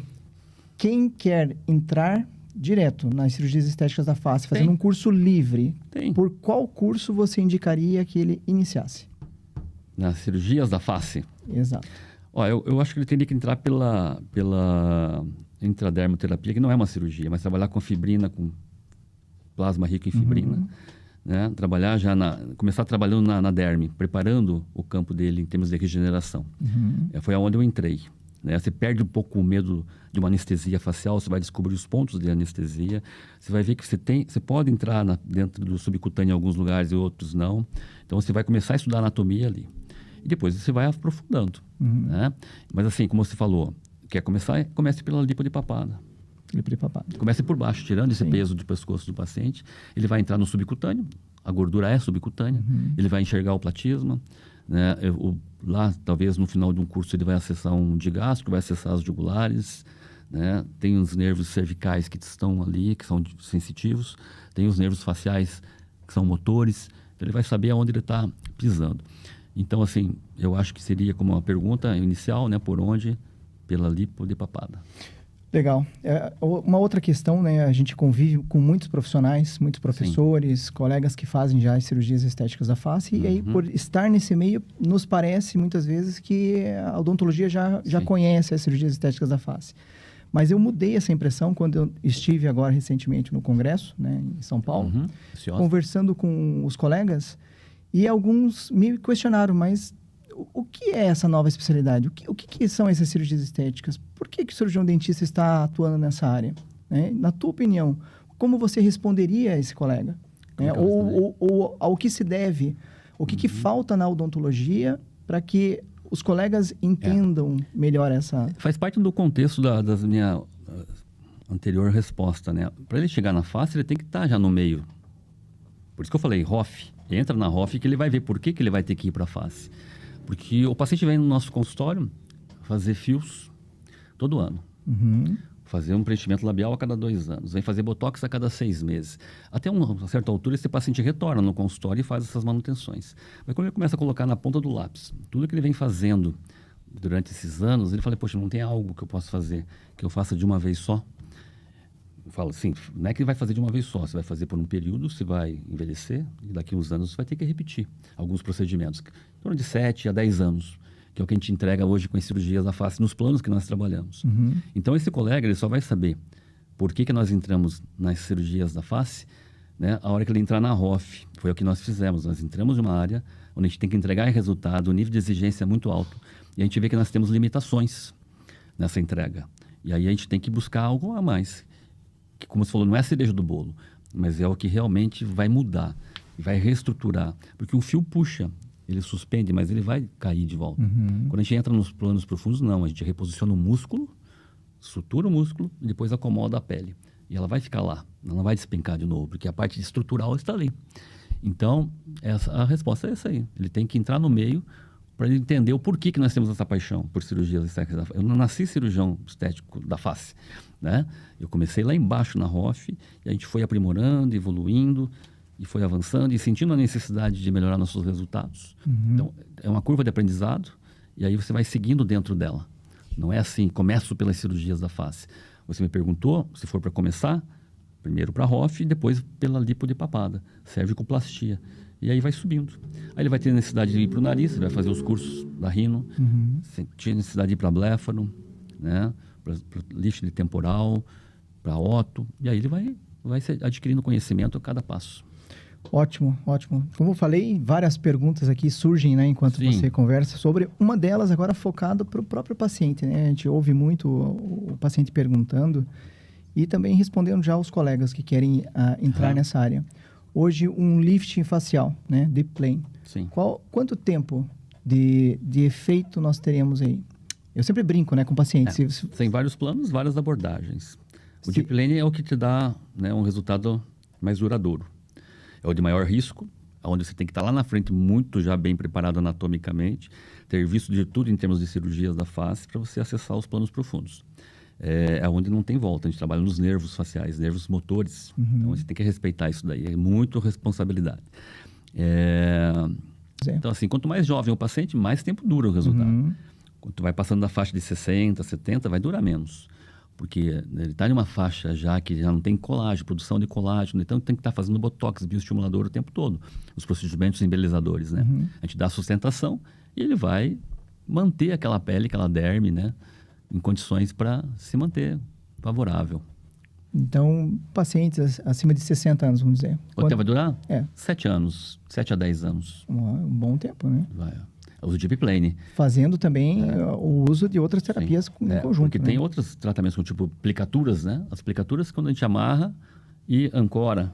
quem quer entrar direto nas cirurgias estéticas da face, fazendo um curso livre, por qual curso você indicaria que ele iniciasse? Nas cirurgias da face? Exato. Eu acho que ele teria que entrar pela intradermoterapia, que não é uma cirurgia, mas trabalhar com fibrina, com plasma rico em fibrina. Né? Começar trabalhando na derme, preparando o campo dele em termos de regeneração. Foi aonde eu entrei. Né? Você perde um pouco o medo de uma anestesia facial, você vai descobrir os pontos de anestesia, você vai ver que você pode entrar dentro do subcutâneo em alguns lugares e outros não. Então, você vai começar a estudar anatomia ali. E depois você vai aprofundando. Né? Mas assim, como você falou, quer começar? Comece pela lipo de papada. Lipo de papada. Comece por baixo, tirando esse peso de pescoço do paciente. Ele vai entrar no subcutâneo, a gordura é subcutânea, ele vai enxergar o platisma. Né? Lá, talvez, no final de um curso, ele vai acessar um digástrico, vai acessar as jugulares, né? Tem os nervos cervicais que estão ali, que são sensitivos, tem os nervos faciais que são motores, então ele vai saber aonde ele está pisando. Então, assim, eu acho que seria como uma pergunta inicial, né? Por onde? Pela lipo de papada. Legal. Uma outra questão, né? A gente convive com muitos profissionais, muitos professores, colegas que fazem já as cirurgias estéticas da face. E aí, por estar nesse meio, nos parece muitas vezes que a odontologia já conhece as cirurgias estéticas da face. Mas eu mudei essa impressão quando eu estive agora recentemente no congresso, né, em São Paulo, conversando com os colegas, e alguns me questionaram, mas o que é essa nova especialidade? O que são essas cirurgias estéticas? Por que o cirurgião dentista está atuando nessa área? Né? Na tua opinião, como você responderia a esse colega? Né? Ou ao que se deve? O que falta na odontologia para que os colegas entendam melhor essa... Faz parte do contexto da minha anterior resposta, né? Para ele chegar na face, ele tem que estar já no meio. Por isso que eu falei, ROF. Entra na ROF que ele vai ver por que ele vai ter que ir para a face. Porque o paciente vem no nosso consultório fazer fios todo ano. Fazer um preenchimento labial a cada 2 anos. Vem fazer botox a cada 6 meses. Até uma certa altura, esse paciente retorna no consultório e faz essas manutenções. Mas quando ele começa a colocar na ponta do lápis, tudo que ele vem fazendo durante esses anos, ele fala, poxa, não tem algo que eu possa fazer, que eu faça de uma vez só? Eu falo assim, não é que ele vai fazer de uma vez só, você vai fazer por um período, você vai envelhecer, e daqui a uns anos você vai ter que repetir alguns procedimentos. Em torno de 7 a 10 anos. Que é o que a gente entrega hoje com as cirurgias da face, nos planos que nós trabalhamos. Então, esse colega, ele só vai saber por que nós entramos nas cirurgias da face, né, a hora que ele entrar na ROF. Foi o que nós fizemos. Nós entramos numa área onde a gente tem que entregar resultado, o nível de exigência é muito alto. E a gente vê que nós temos limitações nessa entrega. E aí a gente tem que buscar algo a mais. Que, como você falou, não é a cereja do bolo, mas é o que realmente vai mudar, vai reestruturar. Porque um fio puxa, ele suspende, mas ele vai cair de volta. Quando a gente entra nos planos profundos, não. A gente reposiciona o músculo, estrutura o músculo e depois acomoda a pele. E ela vai ficar lá. Ela não vai despencar de novo, porque a parte estrutural está ali. Então, a resposta é essa aí. Ele tem que entrar no meio para ele entender o porquê que nós temos essa paixão por cirurgias estéticas da face. Eu não nasci cirurgião estético da face, né? Eu comecei lá embaixo na ROF e a gente foi aprimorando, evoluindo, e foi avançando e sentindo a necessidade de melhorar nossos resultados. Então, é uma curva de aprendizado e aí você vai seguindo dentro dela. Não é assim, começo pelas cirurgias da face. Você me perguntou, se for para começar, primeiro para a ROF e depois pela lipo de papada, cervicoplastia. E aí vai subindo. Aí ele vai ter necessidade de ir para o nariz, ele vai fazer os cursos da rino, tinha necessidade de ir para bléfaro, né? Para lift de temporal, para oto, e aí ele vai adquirindo conhecimento a cada passo. Ótimo, ótimo. Como eu falei, várias perguntas aqui surgem, né, enquanto você conversa sobre. Uma delas agora focada para o próprio paciente, né? A gente ouve muito o paciente perguntando e também respondendo já aos colegas que querem entrar nessa área. Hoje, um lifting facial, né, deep plane. Sim. Quanto tempo de efeito nós teremos aí? Eu sempre brinco, né, com pacientes. Tem vários planos, várias abordagens. O deep plane é o que te dá, né, um resultado mais duradouro. É o de maior risco, onde você tem que estar lá na frente muito já bem preparado anatomicamente, ter visto de tudo em termos de cirurgias da face para você acessar os planos profundos. É onde não tem volta, a gente trabalha nos nervos faciais, nervos motores, então você tem que respeitar isso daí, é muito responsabilidade. Então assim, quanto mais jovem o paciente, mais tempo dura o resultado. Quando vai passando da faixa de 60, 70, vai durar menos. Porque ele está em uma faixa já que já não tem colágeno, produção de colágeno, então tem que estar fazendo botox, bioestimulador o tempo todo, os procedimentos embelezadores, né? A gente dá sustentação e ele vai manter aquela pele, aquela derme, né? Em condições para se manter favorável. Então, pacientes acima de 60 anos, vamos dizer. Quanto tempo vai durar? 7 anos, 7 a 10 anos. Um bom tempo, né? Vai. O deep plane. Fazendo também o uso de outras terapias em conjunto. Porque tem outros tratamentos, como tipo aplicaturas, né? As aplicaturas, quando a gente amarra e ancora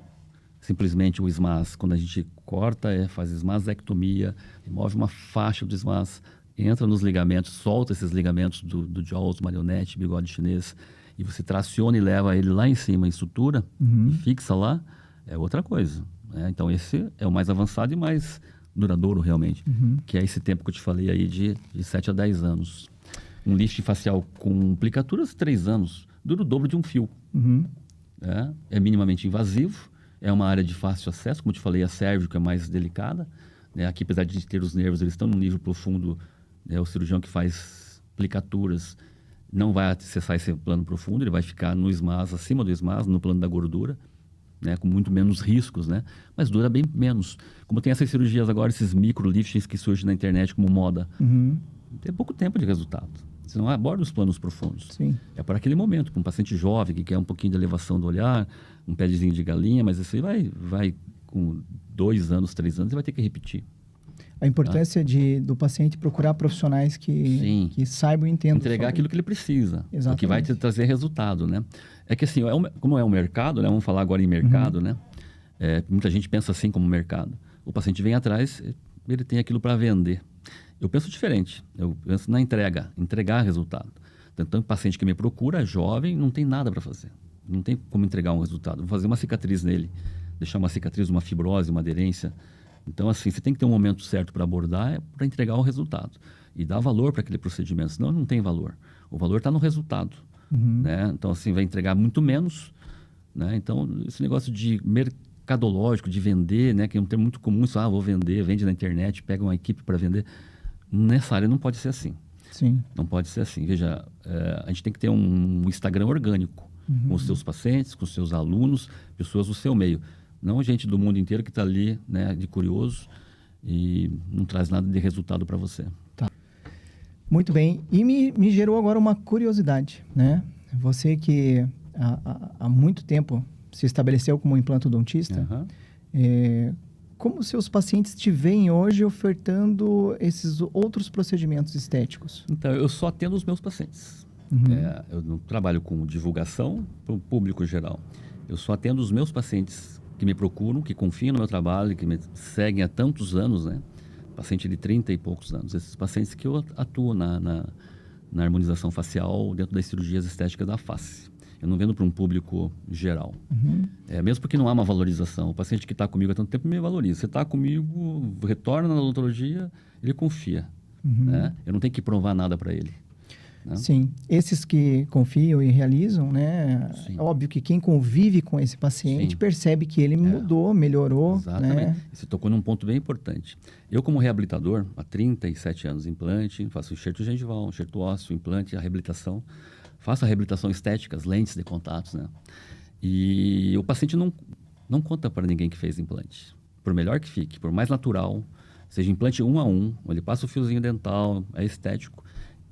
simplesmente o SMAS. Quando a gente corta, faz esmasectomia, remove uma faixa do SMAS, entra nos ligamentos, solta esses ligamentos do jaws, marionete, bigode chinês, e você traciona e leva ele lá em cima em sutura, e fixa lá, é outra coisa. Né? Então, esse é o mais avançado e mais duradouro realmente, que é esse tempo que eu te falei aí de 7 a 10 anos. Um lift facial com aplicaturas, 3 anos. dura o dobro de um fio. Uhum. É minimamente invasivo, é uma área de fácil acesso, como te falei, a cérvica é mais delicada. Né? Aqui, apesar de ter os nervos, eles estão num nível profundo. O cirurgião que faz aplicaturas não vai acessar esse plano profundo, ele vai ficar no SMAS, acima do SMAS, no plano da gordura, né? Com muito menos riscos, né? Mas dura bem menos. Como tem essas cirurgias agora, esses micro-liftings que surgem na internet como moda, tem pouco tempo de resultado. Você não aborda os planos profundos. Sim. É para aquele momento, para um paciente jovem que quer um pouquinho de elevação do olhar, um pedezinho de galinha, mas isso aí vai com 2 anos, 3 anos, você vai ter que repetir. A importância do paciente procurar profissionais que saibam e entendam. Entregar aquilo que ele precisa. Exatamente. O que vai te trazer resultado, né? É que assim, como é um mercado, né? Vamos falar agora em mercado, né? Muita gente pensa assim como mercado. O paciente vem atrás, ele tem aquilo para vender. Eu penso diferente. Eu penso na entregar resultado. Então, o paciente que me procura é jovem, não tem nada para fazer. Não tem como entregar um resultado. Vou fazer uma cicatriz nele, deixar uma cicatriz, uma fibrose, uma aderência. Então, assim, você tem que ter um momento certo para abordar, para entregar o resultado. E dar valor para aquele procedimento, senão não tem valor. O valor está no resultado. Né? Então, assim, vai entregar muito menos. Né? Então, esse negócio de mercadológico, de vender, né? Que é um termo muito comum, isso, vou vender, vende na internet, pega uma equipe para vender. Nessa área não pode ser assim. Sim. Não pode ser assim. Veja, a gente tem que ter um Instagram orgânico, com os seus pacientes, com os seus alunos, pessoas do seu meio. Não gente do mundo inteiro que está ali, né, de curioso e não traz nada de resultado para você. Tá. Muito bem. E me gerou agora uma curiosidade, né? Você que há muito tempo se estabeleceu como implantodontista, como seus pacientes te veem hoje ofertando esses outros procedimentos estéticos? Então, eu só atendo os meus pacientes. Eu não trabalho com divulgação para o público geral. Eu só atendo os meus pacientes que me procuram, que confiam no meu trabalho, que me seguem há tantos anos, né? Paciente de 30 e poucos anos. Esses pacientes que eu atuo na harmonização facial dentro das cirurgias estéticas da face. Eu não vendo para um público geral. Mesmo porque não há uma valorização. O paciente que está comigo há tanto tempo me valoriza. Você está comigo, retorna na odontologia, ele confia. Né? Eu não tenho que provar nada para ele. Né? Sim. Esses que confiam e realizam, né? Sim. É óbvio que quem convive com esse paciente percebe que ele mudou, melhorou. Exatamente. Né? Você tocou num ponto bem importante. Eu, como reabilitador, há 37 anos, implante, faço enxerto gengival, enxerto ósseo, implante, a reabilitação. Faço a reabilitação estética, as lentes de contatos, né? E o paciente não conta para ninguém que fez implante. Por melhor que fique, por mais natural, seja implante 1 a 1, ele passa o fiozinho dental, é estético,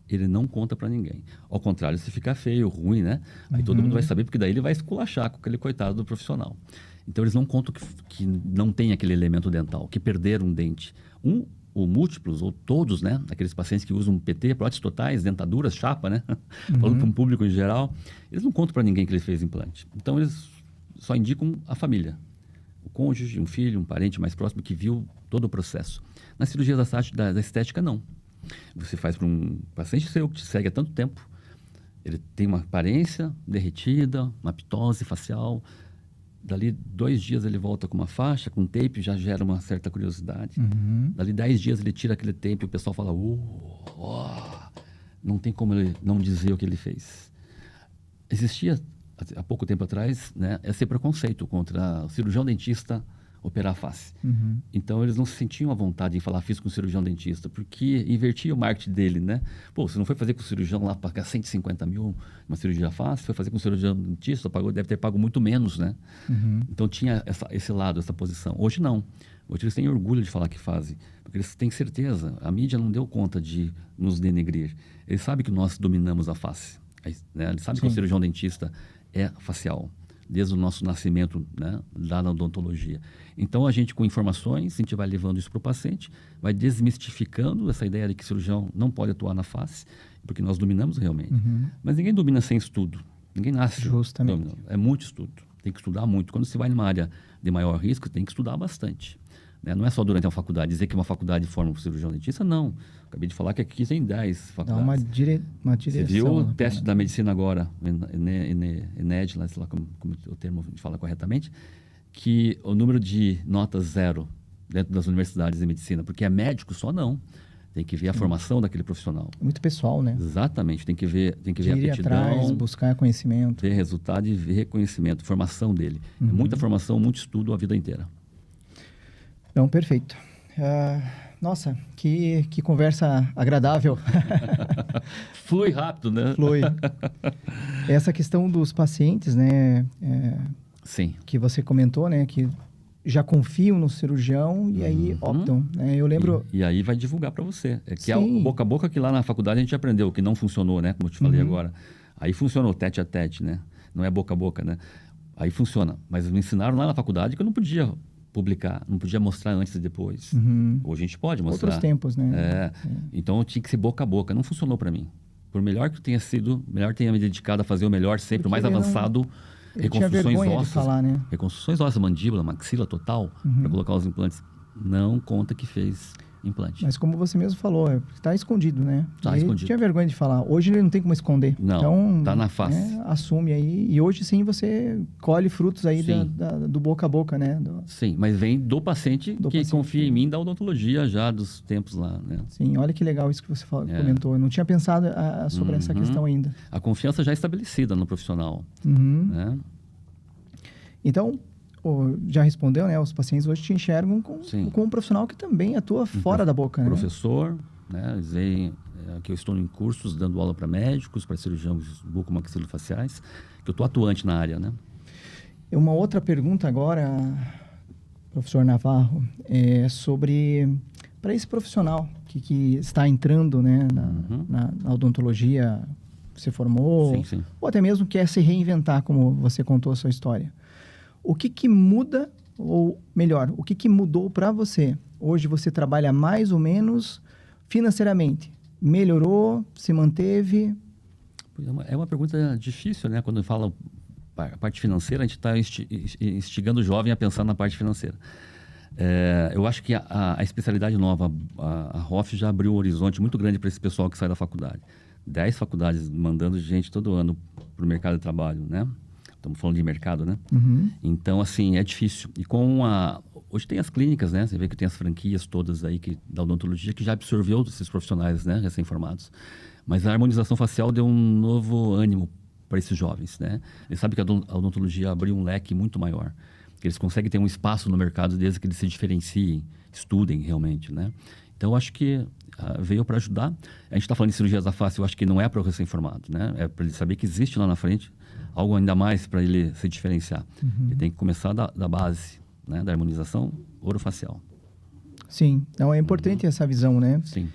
ele não conta para ninguém. Ao contrário, se ficar feio, ruim, né? Aí todo mundo vai saber, porque daí ele vai esculachar com aquele coitado do profissional. Então, eles não contam que não tem aquele elemento dental, que perderam um dente. Ou múltiplos, ou todos, né? Aqueles pacientes que usam PT, próteses totais, dentaduras, chapa, né? Falando para um público em geral, eles não contam para ninguém que ele fez implante. Então, eles só indicam a família. O cônjuge, um filho, um parente mais próximo que viu todo o processo. Na cirurgia da estética, não. Você faz para um paciente seu que te segue há tanto tempo, ele tem uma aparência derretida, uma ptose facial. Dali 2 dias ele volta com uma faixa, com tape, já gera uma certa curiosidade. Dali 10 dias ele tira aquele tape e o pessoal fala, não tem como ele não dizer o que ele fez. Existia, há pouco tempo atrás, né, esse preconceito contra o cirurgião dentista operar a face. Então, eles não se sentiam à vontade em falar, fiz com o cirurgião dentista, porque invertia o marketing dele, né? Pô, você não foi fazer com o cirurgião lá pagar 150 mil uma cirurgia face, foi fazer com o cirurgião dentista, deve ter pago muito menos, né? Então, tinha esse lado, essa posição. Hoje, não. Hoje, eles têm orgulho de falar que fazem, porque eles têm certeza. A mídia não deu conta de nos denegrir. Eles sabem que nós dominamos a face. Né? Eles sabem que o cirurgião dentista é facial, desde o nosso nascimento, né, lá na odontologia. Então, a gente, com informações, a gente vai levando isso para o paciente, vai desmistificando essa ideia de que o cirurgião não pode atuar na face, porque nós dominamos realmente. Mas ninguém domina sem estudo. Ninguém nasce dominando. É muito estudo. Tem que estudar muito. Quando você vai numa área de maior risco, tem que estudar bastante. Né? Não é só durante a faculdade. Dizer que uma faculdade forma um cirurgião dentista, não. Acabei de falar que aqui tem 10 faculdades. Dá uma direção. Você viu o teste da medicina agora, ENED, lá, sei lá como o termo fala corretamente, que o número de notas 0 dentro das universidades de medicina, porque é médico só não. Tem que ver a formação daquele profissional. Muito pessoal, né? Exatamente. Tem que ver a Ir aptidão, atrás, buscar conhecimento. ver resultado e ver reconhecimento, formação dele. É muita formação, muito estudo a vida inteira. Não, perfeito. Nossa, que conversa agradável. Flui rápido, né? Flui. Essa questão dos pacientes, né? Sim. Que você comentou, né? Que já confiam no cirurgião e aí optam. Né? Eu lembro... E aí vai divulgar para você. É que Sim. é o boca a boca que lá na faculdade a gente aprendeu, que não funcionou, né? Como eu te falei agora. Aí funcionou tete a tete, né? Não é boca a boca, né? Aí funciona. Mas me ensinaram lá na faculdade que eu não podia publicar, não podia mostrar antes e depois. Hoje a gente pode mostrar. Outros tempos, né? Então tinha que ser boca a boca. Não funcionou para mim. Por melhor que tenha sido, melhor tenha me dedicado a fazer o melhor sempre, o mais avançado. Reconstruções ósseas, de falar, né? reconstruções ósseas, mandíbula, maxila total, para colocar os implantes. Não conta que fez implante. Mas como você mesmo falou, está escondido, né? Tá Ele escondido. tinha vergonha de falar. Hoje ele não tem como esconder. Não, então, tá na face. Assume aí. E hoje sim você colhe frutos aí Sim. do boca a boca, né? Sim, mas vem do paciente que paciente, confia em mim da odontologia já dos tempos lá, né? Sim, olha que legal isso que você comentou. Eu não tinha pensado sobre essa questão ainda. A confiança já é estabelecida no profissional, né? Então, já respondeu, né? Os pacientes hoje te enxergam com um profissional que também atua fora da boca, né? Professor, né? Eles veem que eu estou em cursos dando aula para médicos, para cirurgiões bucomaxilofaciais, que eu estou atuante na área, né? Uma outra pergunta agora, professor Navarro, é sobre para esse profissional que está entrando, né, na odontologia, se formou, ou até mesmo quer se reinventar, como você contou a sua história. O que muda, ou melhor, o que mudou para você? Hoje você trabalha mais ou menos financeiramente. Melhorou? Se manteve? É uma pergunta difícil, né? Quando fala a parte financeira, a gente está instigando o jovem a pensar na parte financeira. Eu acho que a especialidade nova, a ROF, já abriu um horizonte muito grande para esse pessoal que sai da faculdade. 10 faculdades mandando gente todo ano para o mercado de trabalho, né? Estamos falando de mercado, né? Então, assim, é difícil. E hoje tem as clínicas, né? Você vê que tem as franquias todas aí da odontologia que já absorveu esses profissionais, né? Recém-formados. Mas a harmonização facial deu um novo ânimo para esses jovens, né? Eles sabem que a odontologia abriu um leque muito maior. Que eles conseguem ter um espaço no mercado desde que eles se diferenciem, estudem realmente, né? Então, eu acho que veio para ajudar. A gente está falando de cirurgias da face, eu acho que não é para o recém-formado, né? É para ele saber que existe lá na frente algo ainda mais para ele se diferenciar. Ele tem que começar da base, né? Da harmonização orofacial. Sim, então é importante essa visão, né? Sim.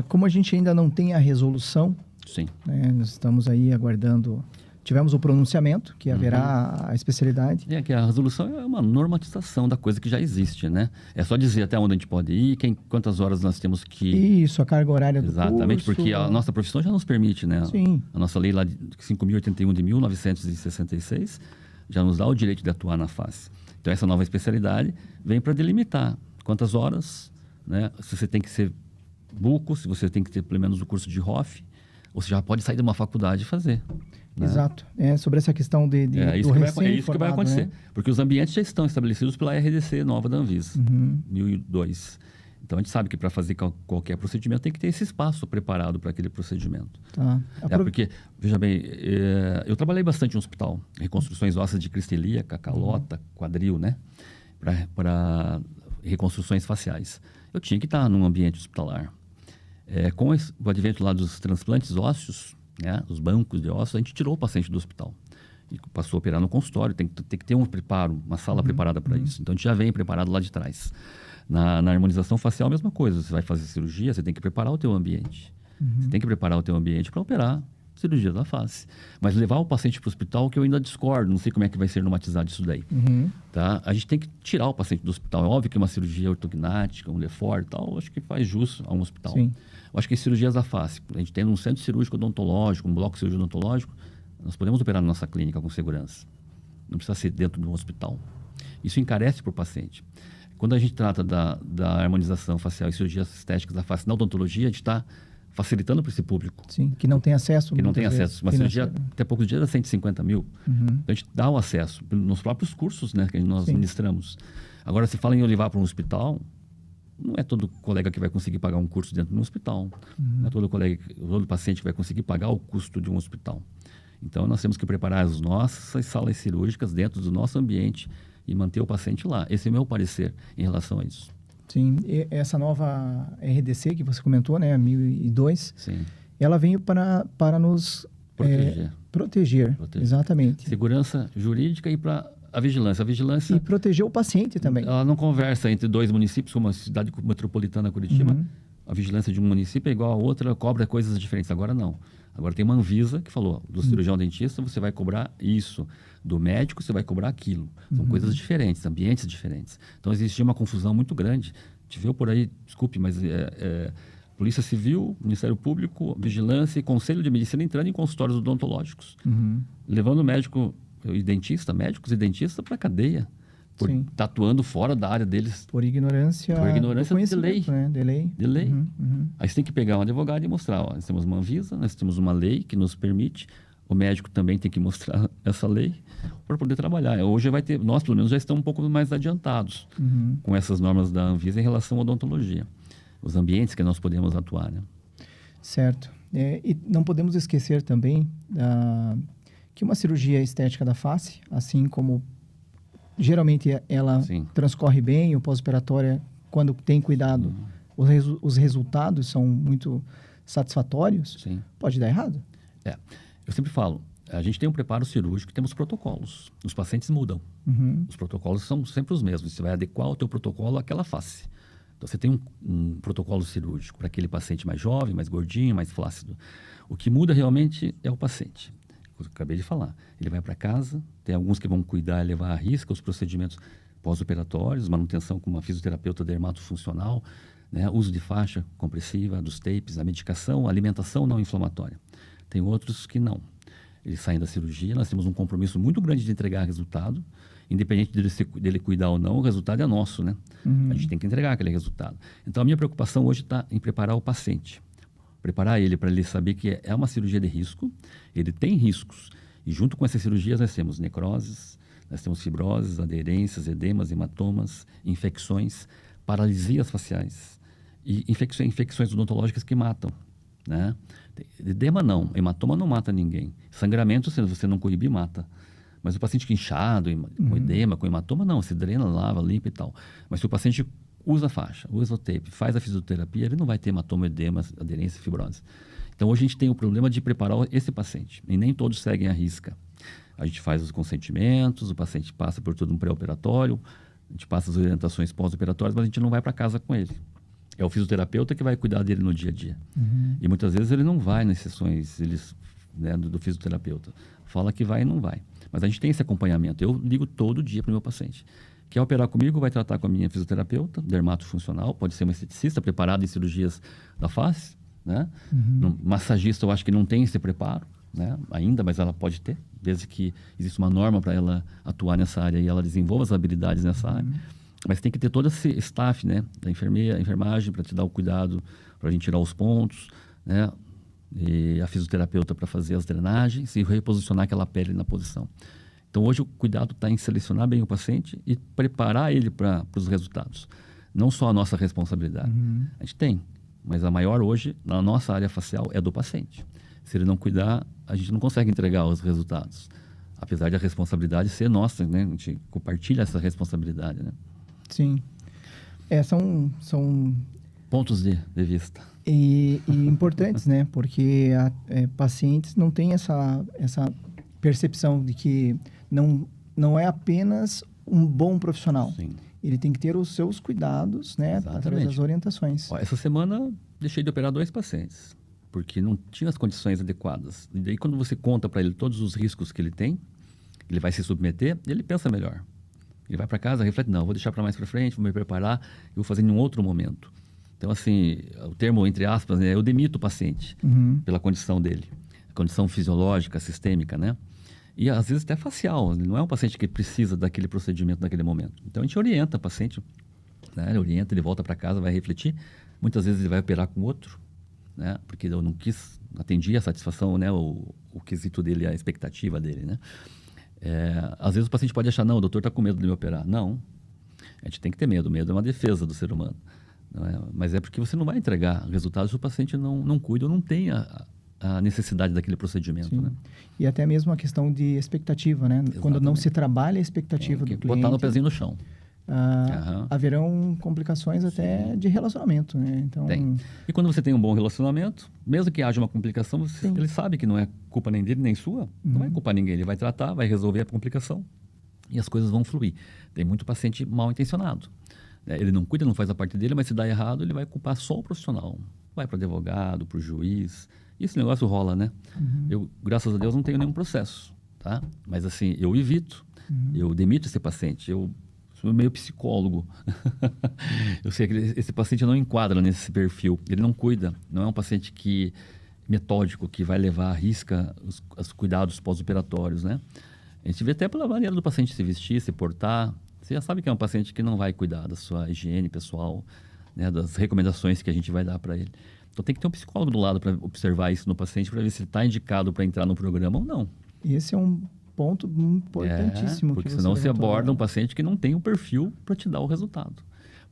Como a gente ainda não tem a resolução, sim, né? Nós estamos aí aguardando. Tivemos o pronunciamento, que haverá a especialidade. Que a resolução é uma normatização da coisa que já existe, né? É só dizer até onde a gente pode ir, quantas horas nós temos que... Isso, a carga horária do curso. Exatamente, porque a nossa profissão já nos permite, né? Sim. A nossa lei lá de 5.081 de 1966 já nos dá o direito de atuar na face. Então, essa nova especialidade vem para delimitar quantas horas, né? Se você tem que ser buco, se você tem que ter pelo menos o curso de ROF, ou você já pode sair de uma faculdade e fazer. Né? Exato. Sobre essa questão é isso que vai acontecer. Né? Porque os ambientes já estão estabelecidos pela RDC nova da Anvisa, 1002. Então, a gente sabe que para fazer qualquer procedimento tem que ter esse espaço preparado para aquele procedimento. Tá. Porque, veja bem, eu trabalhei bastante em hospital. Reconstruções ósseas de crista ilíaca, calota, quadril, né? Para reconstruções faciais. Eu tinha que estar num ambiente hospitalar. Com o advento lá dos transplantes ósseos, né, os bancos de ossos, a gente tirou o paciente do hospital e passou a operar no consultório. Tem que ter um preparo, uma sala preparada para isso. Então, a gente já vem preparado lá de trás. Na harmonização facial, a mesma coisa. Você vai fazer cirurgia, você tem que preparar o teu ambiente. Você tem que preparar o teu ambiente para operar cirurgia da face. Mas levar o paciente para o hospital, que eu ainda discordo, não sei como é que vai ser normatizado isso daí. Tá? A gente tem que tirar o paciente do hospital. É óbvio que uma cirurgia ortognática, um Lefort e tal, acho que faz jus a um hospital. Sim. Eu acho que as cirurgias da face, a gente tem um centro cirúrgico odontológico, um bloco cirúrgico odontológico, nós podemos operar na nossa clínica com segurança. Não precisa ser dentro de um hospital. Isso encarece para o paciente. Quando a gente trata da harmonização facial e cirurgias estéticas da face na odontologia, a gente está facilitando para esse público. Sim, que não tem acesso. Que não tem acesso. Uma cirurgia, até poucos dias, era 150 mil. Então, a gente dá o acesso nos próprios cursos, né, que nós ministramos. Agora, se fala em eu levar para um hospital, não é todo colega que vai conseguir pagar um curso dentro de um hospital. Não é todo paciente que vai conseguir pagar o custo de um hospital. Então, nós temos que preparar as nossas salas cirúrgicas dentro do nosso ambiente e manter o paciente lá. Esse é o meu parecer em relação a isso. Sim, e essa nova RDC que você comentou, né, 1002, Sim. ela veio para nos proteger. Exatamente. Segurança jurídica e para a vigilância. A vigilância... E proteger o paciente também. Ela não conversa entre dois municípios, como a cidade metropolitana Curitiba. A vigilância de um município é igual a outra, cobra coisas diferentes. Agora não. Agora tem uma Anvisa que falou, do cirurgião dentista você vai cobrar isso, do médico você vai cobrar aquilo. São coisas diferentes, ambientes diferentes. Então existia uma confusão muito grande. A gente viu por aí, desculpe, mas Polícia Civil, Ministério Público, Vigilância e Conselho de Medicina entrando em consultórios odontológicos, levando médicos e dentistas para a cadeia, por estar atuando fora da área deles. Por ignorância de lei. Né? De lei. Aí você tem que pegar um advogado e mostrar, ó, nós temos uma Anvisa, nós temos uma lei que nos permite, o médico também tem que mostrar essa lei para poder trabalhar. Hoje nós pelo menos já estamos um pouco mais adiantados com essas normas da Anvisa em relação à odontologia. Os ambientes que nós podemos atuar, né? Certo. E não podemos esquecer também que uma cirurgia estética da face, assim como geralmente ela transcorre bem, o pós-operatório, quando tem cuidado, os resultados são muito satisfatórios, pode dar errado? Eu sempre falo, a gente tem um preparo cirúrgico, temos protocolos. Os pacientes mudam. Os protocolos são sempre os mesmos. Você vai adequar o teu protocolo àquela face. Então, você tem um protocolo cirúrgico para aquele paciente mais jovem, mais gordinho, mais flácido. O que muda realmente é o paciente. Eu acabei de falar. Ele vai para casa, tem alguns que vão cuidar e levar à risca os procedimentos pós-operatórios, manutenção com uma fisioterapeuta dermatofuncional, né? Uso de faixa compressiva, dos tapes, a medicação, a alimentação não inflamatória. Tem outros que não. Eles saem da cirurgia, nós temos um compromisso muito grande de entregar resultado, independente dele cuidar ou não, o resultado é nosso, né? A gente tem que entregar aquele resultado. Então, a minha preocupação hoje está em preparar o paciente. Preparar ele para ele saber que é uma cirurgia de risco, ele tem riscos. E junto com essas cirurgias nós temos necroses, nós temos fibroses, aderências, edemas, hematomas, infecções, paralisias faciais e infecções odontológicas que matam, né? Edema não, hematoma não mata ninguém. Sangramento, se você não coibir, mata. Mas o paciente que inchado, com edema, com hematoma, não, se drena, lava, limpa e tal. Mas se o paciente usa a faixa, usa o tape, faz a fisioterapia, ele não vai ter hematoma, edema, aderência e fibrose. Então, hoje a gente tem o problema de preparar esse paciente. E nem todos seguem a risca. A gente faz os consentimentos, o paciente passa por todo um pré-operatório, a gente passa as orientações pós-operatórias, mas a gente não vai para casa com ele. É o fisioterapeuta que vai cuidar dele no dia a dia. E muitas vezes ele não vai nas sessões do fisioterapeuta. Fala que vai e não vai. Mas a gente tem esse acompanhamento. Eu ligo todo dia para o meu paciente. Quer operar comigo, vai tratar com a minha fisioterapeuta, dermatofuncional, pode ser uma esteticista preparada em cirurgias da face, né? Massagista, eu acho que não tem esse preparo, né? Ainda, mas ela pode ter, desde que existe uma norma para ela atuar nessa área e ela desenvolva as habilidades nessa área. Mas tem que ter todo esse staff, né? Da enfermagem para te dar o cuidado, para a gente tirar os pontos, né? E a fisioterapeuta para fazer as drenagens e reposicionar aquela pele na posição. Então, hoje o cuidado está em selecionar bem o paciente e preparar ele para os resultados. Não só a nossa responsabilidade. A gente tem, mas a maior hoje, na nossa área facial, é do paciente. Se ele não cuidar, a gente não consegue entregar os resultados. Apesar de a responsabilidade ser nossa, né? A gente compartilha essa responsabilidade, né? Sim. São pontos de vista. E importantes, né? Porque pacientes não têm essa percepção de que não é apenas um bom profissional. Sim. Ele tem que ter os seus cuidados, né? Exatamente. Através das orientações. Essa semana, deixei de operar 2 pacientes, porque não tinha as condições adequadas. E daí, quando você conta para ele todos os riscos que ele tem, ele vai se submeter, ele pensa melhor. Ele vai para casa, reflete, não, vou deixar para mais para frente, vou me preparar, eu vou fazer em um outro momento. Então, assim, o termo, entre aspas, né, eu demito o paciente pela condição dele. A condição fisiológica, sistêmica, né? E, às vezes, até facial. Ele não é um paciente que precisa daquele procedimento naquele momento. Então, a gente orienta o paciente, né? Ele orienta, ele volta para casa, vai refletir. Muitas vezes ele vai operar com outro, né? Porque eu não quis atendi a satisfação, né? O quesito dele, a expectativa dele, né? Às vezes o paciente pode achar, não, o doutor está com medo de me operar. Não, a gente tem que ter medo. Medo é uma defesa do ser humano. não é? Mas é porque você não vai entregar resultados se o paciente não cuida ou não tem a necessidade daquele procedimento, Sim. né? E até mesmo a questão de expectativa, né? Exatamente. Quando não se trabalha a expectativa Tem do que botar cliente, no pezinho no chão. haverão complicações até de relacionamento, né? Então, Tem. E quando você tem um bom relacionamento, mesmo que haja uma complicação, Sim. ele sabe que não é culpa nem dele nem sua, não vai culpar ninguém, ele vai tratar, vai resolver a complicação e as coisas vão fluir. Tem muito paciente mal intencionado, né? Ele não cuida, não faz a parte dele, mas se dá errado, ele vai culpar só o profissional. Vai para o advogado, para o juiz. E esse negócio rola, né? Eu, graças a Deus, não tenho nenhum processo, tá? Mas assim, eu evito, eu demito esse paciente, eu sou meio psicólogo. Eu sei que esse paciente não enquadra nesse perfil, ele não cuida, não é um paciente metódico, que vai levar à risca os cuidados pós-operatórios, né? A gente vê até pela maneira do paciente se vestir, se portar. Você já sabe que é um paciente que não vai cuidar da sua higiene pessoal, né, das recomendações que a gente vai dar para ele. Então tem que ter um psicólogo do lado para observar isso no paciente, para ver se ele está indicado para entrar no programa ou não. esse é um ponto importantíssimo. Porque que você senão você levantou aborda agora. um paciente que não tem o perfil para te dar o resultado.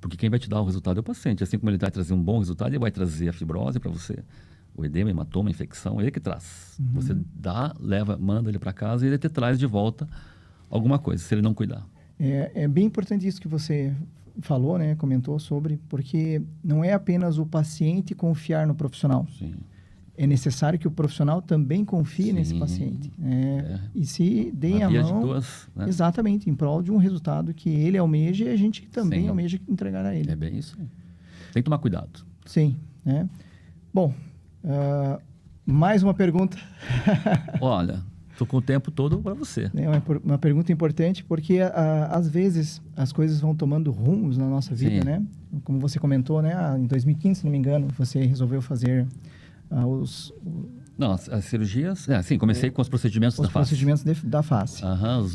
Porque quem vai te dar o resultado é o paciente. Assim como ele vai trazer um bom resultado, ele vai trazer a fibrose para você, o edema, hematoma, a infecção, ele que traz. Você dá, leva, manda ele para casa e ele te traz de volta alguma coisa, se ele não cuidar. É bem importante isso que você falou, né? Comentou sobre, porque não é apenas o paciente confiar no profissional. Sim. É necessário que o profissional também confie nesse Sim. paciente. E se deem Uma a via mão, de duas, né? exatamente, em prol de um resultado que ele almeja e a gente também Sim. almeja entregar a ele. É bem isso. Tem que tomar cuidado. Sim, né? Bom, mais uma pergunta. Olha, estou com o tempo todo para você. É uma pergunta importante, porque às vezes as coisas vão tomando rumos na nossa vida, Sim. né? Como você comentou, né? Em 2015, se não me engano, você resolveu fazer Não, as cirurgias... sim, comecei com os procedimentos da face. procedimentos da face.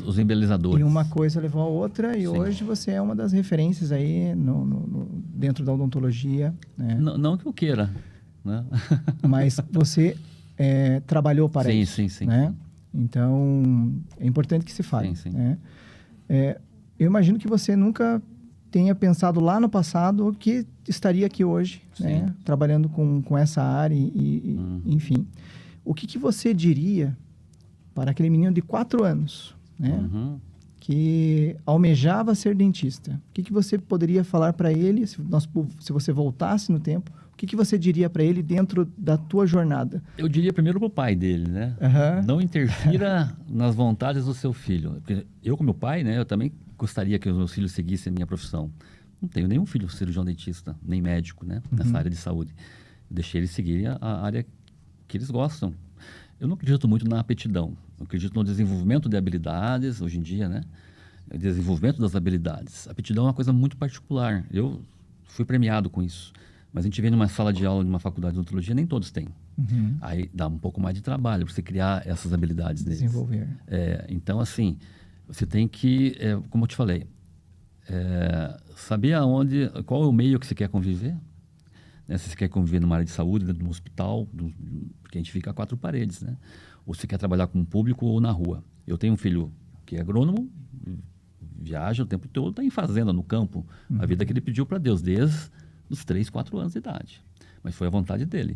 Os embelezadores. E uma coisa levou a outra, e Sim. hoje você é uma das referências aí dentro da odontologia, né? Não que eu queira, né? Mas você trabalhou para Sim, isso, sim. né? Então, é importante que se fale, Sim. né? Eu imagino que você nunca tenha pensado lá no passado que estaria aqui hoje, né? Trabalhando com essa área enfim. O que você diria para aquele menino de 4 anos, né? Que almejava ser dentista? O que você poderia falar para ele, se você voltasse no tempo, o que você diria para ele dentro da tua jornada? Eu diria primeiro para o pai dele, né? Não interfira nas vontades do seu filho. Porque eu, como pai, né? Eu também gostaria que os meus filhos seguissem a minha profissão. Não tenho nenhum filho cirurgião dentista, nem médico, né? Nessa área de saúde. Eu deixei eles seguirem a área que eles gostam. Eu não acredito muito na aptidão. Eu acredito no desenvolvimento de habilidades, hoje em dia, né? Desenvolvimento das habilidades. A aptidão é uma coisa muito particular. Eu fui premiado com isso. Mas a gente vê numa sala de aula de uma faculdade de odontologia, nem todos têm. Aí dá um pouco mais de trabalho para você criar essas habilidades deles. Desenvolver. Então, assim, você tem que, como eu te falei, saber qual é o meio que você quer conviver. Né? Se você quer conviver numa área de saúde, dentro de um hospital, porque a gente fica a 4 paredes, né? Ou se quer trabalhar com o público ou na rua. Eu tenho um filho que é agrônomo, viaja o tempo todo, está em fazenda, no campo. A vida que ele pediu para Deus, desde os 3, 4 anos de idade. Mas foi a vontade dele.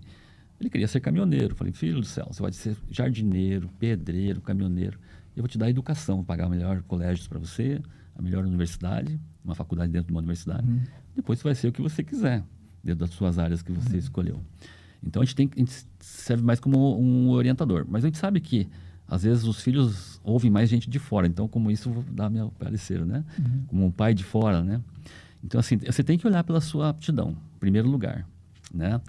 Ele queria ser caminhoneiro. Falei, filho do céu, você vai ser jardineiro, pedreiro, caminhoneiro. Eu vou te dar educação, vou pagar melhor colégios para você, a melhor universidade, uma faculdade dentro de uma universidade. Depois você vai ser o que você quiser, dentro das suas áreas que você escolheu. Então, a gente serve mais como um orientador. Mas a gente sabe que, às vezes, os filhos ouvem mais gente de fora. Então, como isso, vou dar meu parecer, né? Como um pai de fora, né? Então, assim, você tem que olhar pela sua aptidão, em primeiro lugar, né?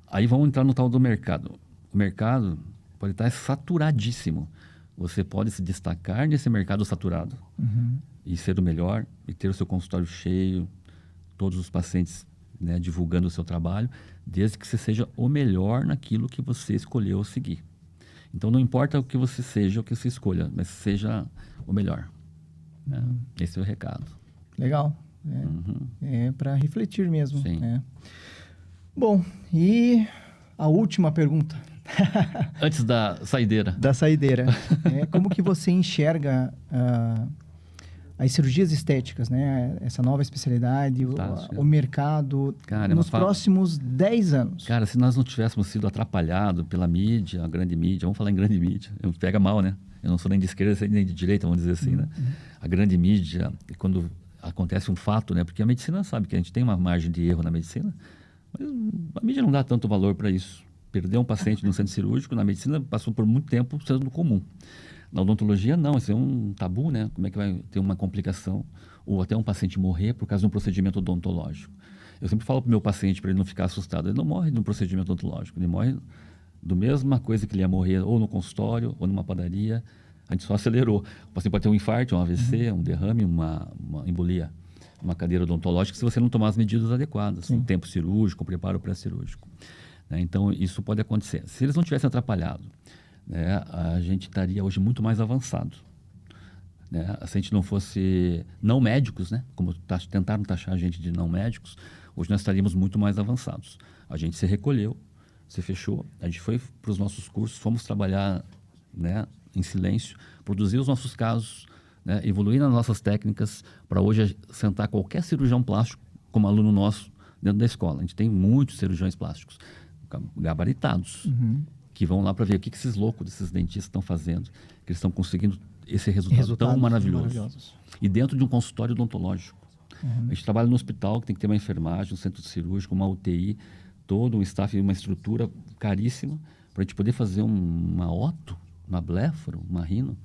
Aí vamos entrar no tal do mercado. O mercado pode estar saturadíssimo. Você pode se destacar nesse mercado saturado e ser o melhor, e ter o seu consultório cheio, todos os pacientes, né, divulgando o seu trabalho, desde que você seja o melhor naquilo que você escolheu seguir. Então, não importa o que você seja, o que você escolha, mas seja o melhor. Né? Esse é o recado. Legal. É para refletir mesmo. Sim. Bom, e a última pergunta. Antes da saideira. Da saideira. Como que você enxerga as cirurgias estéticas, né? Essa nova especialidade, o mercado, cara, nos próximos 10 anos? Cara, se nós não tivéssemos sido atrapalhados pela mídia, a grande mídia, vamos falar em grande mídia, pega mal, né? Eu não sou nem de esquerda nem de direita, vamos dizer assim, né? A grande mídia, quando acontece um fato, né? Porque a medicina sabe que a gente tem uma margem de erro na medicina, mas a mídia não dá tanto valor para isso. Perder um paciente no centro cirúrgico, na medicina, passou por muito tempo sendo comum. Na odontologia, não. Isso é um tabu, né? Como é que vai ter uma complicação ou até um paciente morrer por causa de um procedimento odontológico? Eu sempre falo para o meu paciente, para ele não ficar assustado, ele não morre de um procedimento odontológico, ele morre do mesma coisa que ele ia morrer ou no consultório ou numa padaria. A gente só acelerou. O paciente pode ter um infarto, um AVC, um derrame, uma embolia, uma cadeira odontológica, se você não tomar as medidas adequadas, o tempo cirúrgico, o preparo pré-cirúrgico. Né? Então, isso pode acontecer. Se eles não tivessem atrapalhado, né, a gente estaria hoje muito mais avançado. Né? Se a gente não fosse não médicos, né, como tentaram taxar a gente de não médicos, hoje nós estaríamos muito mais avançados. A gente se recolheu, se fechou, a gente foi para os nossos cursos, fomos trabalhar, né, em silêncio, produzir os nossos casos, né, evoluir nas nossas técnicas, para hoje sentar qualquer cirurgião plástico como aluno nosso dentro da escola. A gente tem muitos cirurgiões plásticos gabaritados, que vão lá para ver o que esses loucos, esses dentistas estão fazendo, que eles estão conseguindo esse resultado tão maravilhoso. E dentro de um consultório odontológico. A gente trabalha no hospital, que tem que ter uma enfermagem, um centro cirúrgico, uma UTI, todo um staff e uma estrutura caríssima para a gente poder fazer uma oto, uma blefaro, uma rino.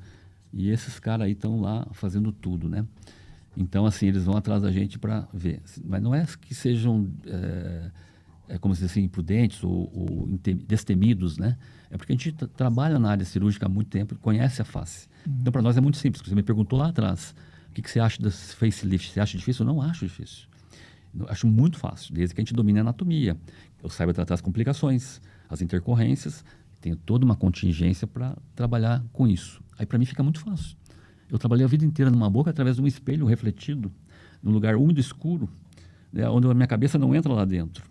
E esses caras aí estão lá fazendo tudo, né? Então, assim, eles vão atrás da gente para ver. Mas não é que sejam, como se diz assim, imprudentes ou destemidos, né? É porque a gente trabalha na área cirúrgica há muito tempo e conhece a face. Então, para nós é muito simples. Você me perguntou lá atrás, o que você acha desse facelift? Você acha difícil? Eu não acho difícil. Eu acho muito fácil, desde que a gente domine a anatomia. Eu saiba tratar as complicações, as intercorrências, tenho toda uma contingência para trabalhar com isso. Aí, para mim, fica muito fácil. Eu trabalhei a vida inteira numa boca através de um espelho refletido, num lugar úmido, escuro, né, onde a minha cabeça não entra lá dentro.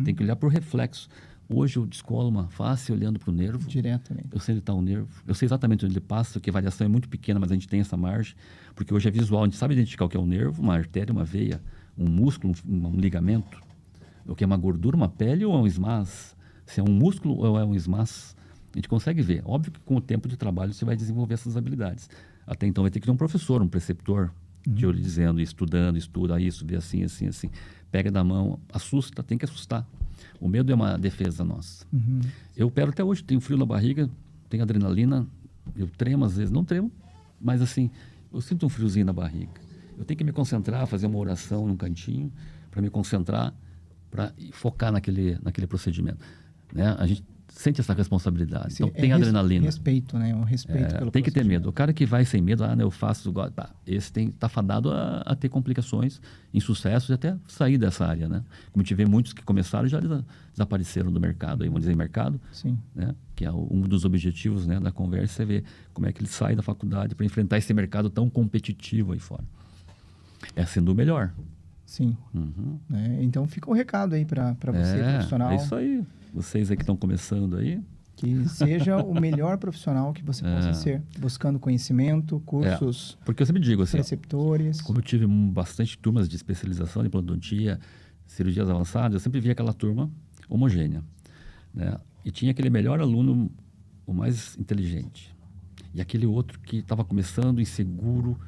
Tem que olhar para o reflexo. Hoje eu descolo uma face olhando para o nervo. Diretamente. Eu sei onde está o nervo. Eu sei exatamente onde ele passa, porque a variação é muito pequena, mas a gente tem essa margem. Porque hoje é visual, a gente sabe identificar o que é um nervo, uma artéria, uma veia, um músculo, um ligamento. O que é uma gordura, uma pele ou é um esmaz. Se é um músculo ou é um esmaz. A gente consegue ver. Óbvio que com o tempo de trabalho você vai desenvolver essas habilidades. Até então vai ter que ter um professor, um preceptor, te olho dizendo, estudando, estuda isso, vê assim, assim, assim. Pega da mão, assusta, tem que assustar. O medo é uma defesa nossa. Eu opero até hoje, tenho frio na barriga, tenho adrenalina, eu tremo às vezes, não tremo, mas assim, eu sinto um friozinho na barriga. Eu tenho que me concentrar, fazer uma oração num cantinho, para me concentrar, para focar naquele procedimento. Né? A gente sente essa responsabilidade. Então, tem adrenalina. Respeito, né? Um respeito pelo tem que ter medo. O cara que vai sem medo, eu faço, esse está fadado a ter complicações, insucessos e até sair dessa área, né? Como a gente vê muitos que começaram e já desapareceram do mercado, aí, vamos dizer, mercado, Sim. Né? Que é um dos objetivos, né, da conversa, é ver como é que ele sai da faculdade para enfrentar esse mercado tão competitivo aí fora. É sendo o melhor. Sim. Então, fica um recado aí para você, profissional. É isso aí. Vocês aí que estão começando aí. Que seja o melhor profissional que você possa ser, buscando conhecimento, cursos, porque eu sempre digo assim, preceptores. Como eu tive bastante turmas de especialização de endodontia, cirurgias avançadas, eu sempre via aquela turma homogênea, né? E tinha aquele melhor aluno, o mais inteligente, e aquele outro que estava começando, inseguro,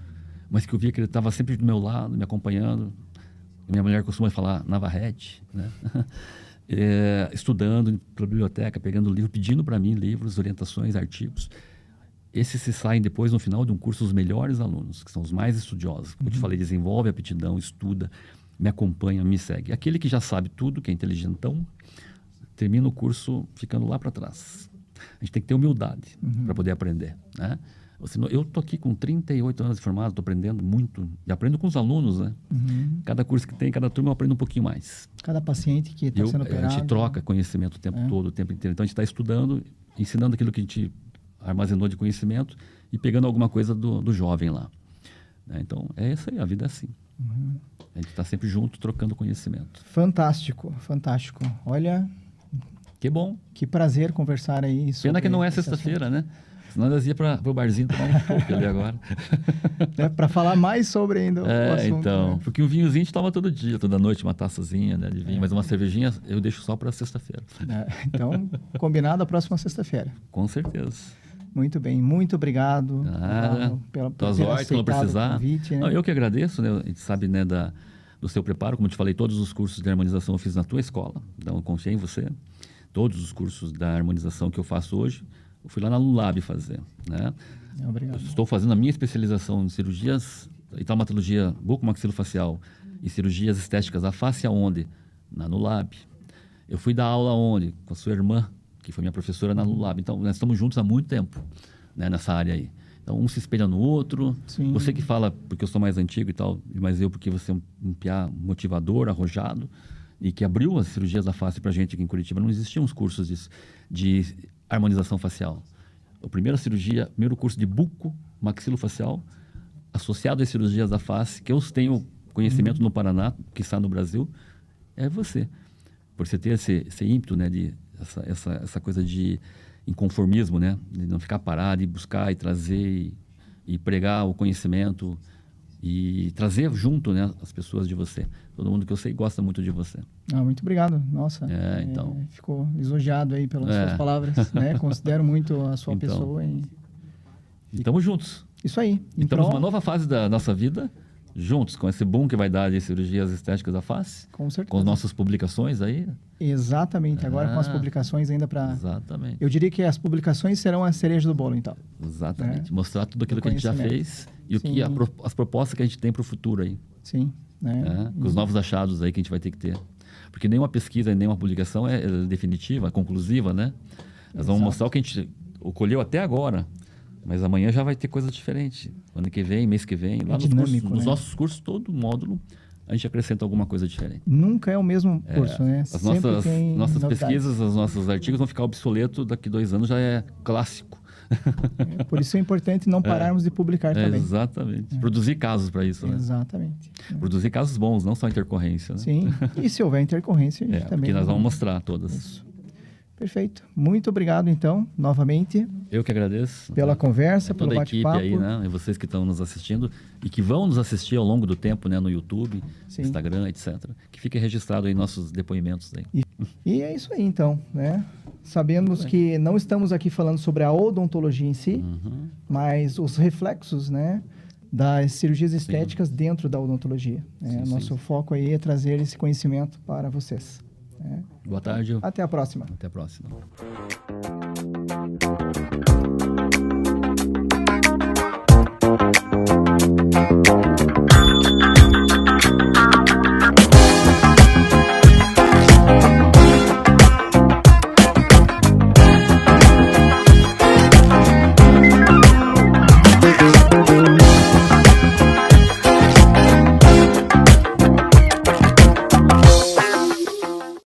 mas que eu via que ele estava sempre do meu lado, me acompanhando. Minha mulher costuma falar Navarrete, né? Estudando pela biblioteca, pegando livro, pedindo para mim livros, orientações, artigos. Esses se saem depois, no final de um curso, os melhores alunos, que são os mais estudiosos. Como eu te falei, desenvolve aptidão, estuda, me acompanha, me segue. Aquele que já sabe tudo, que é inteligentão, termina o curso ficando lá para trás. A gente tem que ter humildade para poder aprender, né? Eu estou aqui com 38 anos de formado, estou aprendendo muito. E aprendo com os alunos, né? Cada curso que tem, cada turma eu aprendo um pouquinho mais. Cada paciente que está sendo operado. A gente troca conhecimento o tempo todo, o tempo inteiro. Então, a gente está estudando, ensinando aquilo que a gente armazenou de conhecimento e pegando alguma coisa do jovem lá. Né? Então, é isso aí, a vida é assim. A gente está sempre junto, trocando conhecimento. Fantástico, fantástico. Olha... Que bom. Que prazer conversar aí sobre... Pena que não é sexta-feira, né? Senão nós ia para o barzinho tomar um chopp ali agora. Para falar mais sobre ainda o assunto. Então, né? porque um vinhozinho a gente toma todo dia, toda noite, uma taçazinha, né, de vinho. Mas uma cervejinha eu deixo só para sexta-feira. Então, combinado a próxima sexta-feira. Com certeza. Muito bem, muito obrigado. Por quando precisar. Convite, né? Não, eu que agradeço, né? A gente sabe, né, do seu preparo. Como eu te falei, todos os cursos de harmonização eu fiz na tua escola. Então, eu confiei em você. Todos os cursos da harmonização que eu faço hoje, eu fui lá na Lulab fazer, né? Obrigado. Eu estou fazendo a minha especialização em cirurgias e traumatologia bucomaxilofacial e cirurgias estéticas da face aonde? Na Lulab. Eu fui dar aula onde? Com a sua irmã, que foi minha professora na Lulab. Então, nós estamos juntos há muito tempo, né, nessa área aí. Então, um se espelha no outro. Sim. Você que fala, porque eu sou mais antigo e tal, mas eu porque você é um piá motivador, arrojado, e que abriu as cirurgias da face para a gente aqui em Curitiba. Não existiam os cursos de harmonização facial. A primeiro curso de bucomaxilofacial, associado às cirurgias da face, que eu tenho conhecimento no Paraná, que está no Brasil, é você. Por você ter esse ímpeto, né, essa coisa de inconformismo, né, de não ficar parado e buscar e trazer e pregar o conhecimento e trazer junto, né, as pessoas de você. Todo mundo que eu sei gosta muito de você. Muito obrigado. Nossa, então. Ficou lisonjeado aí pelas suas palavras, né? Considero muito a sua então, pessoa. E estamos juntos. Isso aí. Estamos numa nova fase da nossa vida, juntos, com esse boom que vai dar de cirurgias estéticas da face. Com certeza. Com as nossas publicações aí. Exatamente. Agora com as publicações ainda para... Exatamente. Eu diria que as publicações serão a cereja do bolo, então. Exatamente. Mostrar tudo aquilo que a gente já fez e as propostas que a gente tem para o futuro aí. Sim. Com os novos achados aí que a gente vai ter que ter. Porque nenhuma pesquisa, nenhuma publicação é definitiva, conclusiva, né? Nós vamos mostrar o que a gente colheu até agora. Mas amanhã já vai ter coisa diferente. Ano que vem, mês que vem. Lá nos nossos cursos, todo módulo, a gente acrescenta alguma coisa diferente. Nunca é o mesmo curso, né? As nossas pesquisas, os nossos artigos vão ficar obsoletos. Daqui 2 anos já é clássico. Por isso é importante não pararmos de publicar também. Exatamente. Produzir casos para isso, né? Exatamente. Produzir casos bons, não só intercorrência. Né? Sim. E se houver intercorrência, a gente também... Porque nós vamos mostrar todas. Isso. Perfeito. Muito obrigado, então, novamente. Eu que agradeço. Pela conversa, pelo bate-papo. Toda a equipe aí, né? E vocês que estão nos assistindo e que vão nos assistir ao longo do tempo, né? No YouTube, Instagram, etc. Que fique registrado aí nossos depoimentos aí. E é isso aí, então, né? Sabemos que não estamos aqui falando sobre a odontologia em si, mas os reflexos, né? Das cirurgias estéticas dentro da odontologia. Nosso foco aí é trazer esse conhecimento para vocês. Boa tarde. Até a próxima. Até a próxima.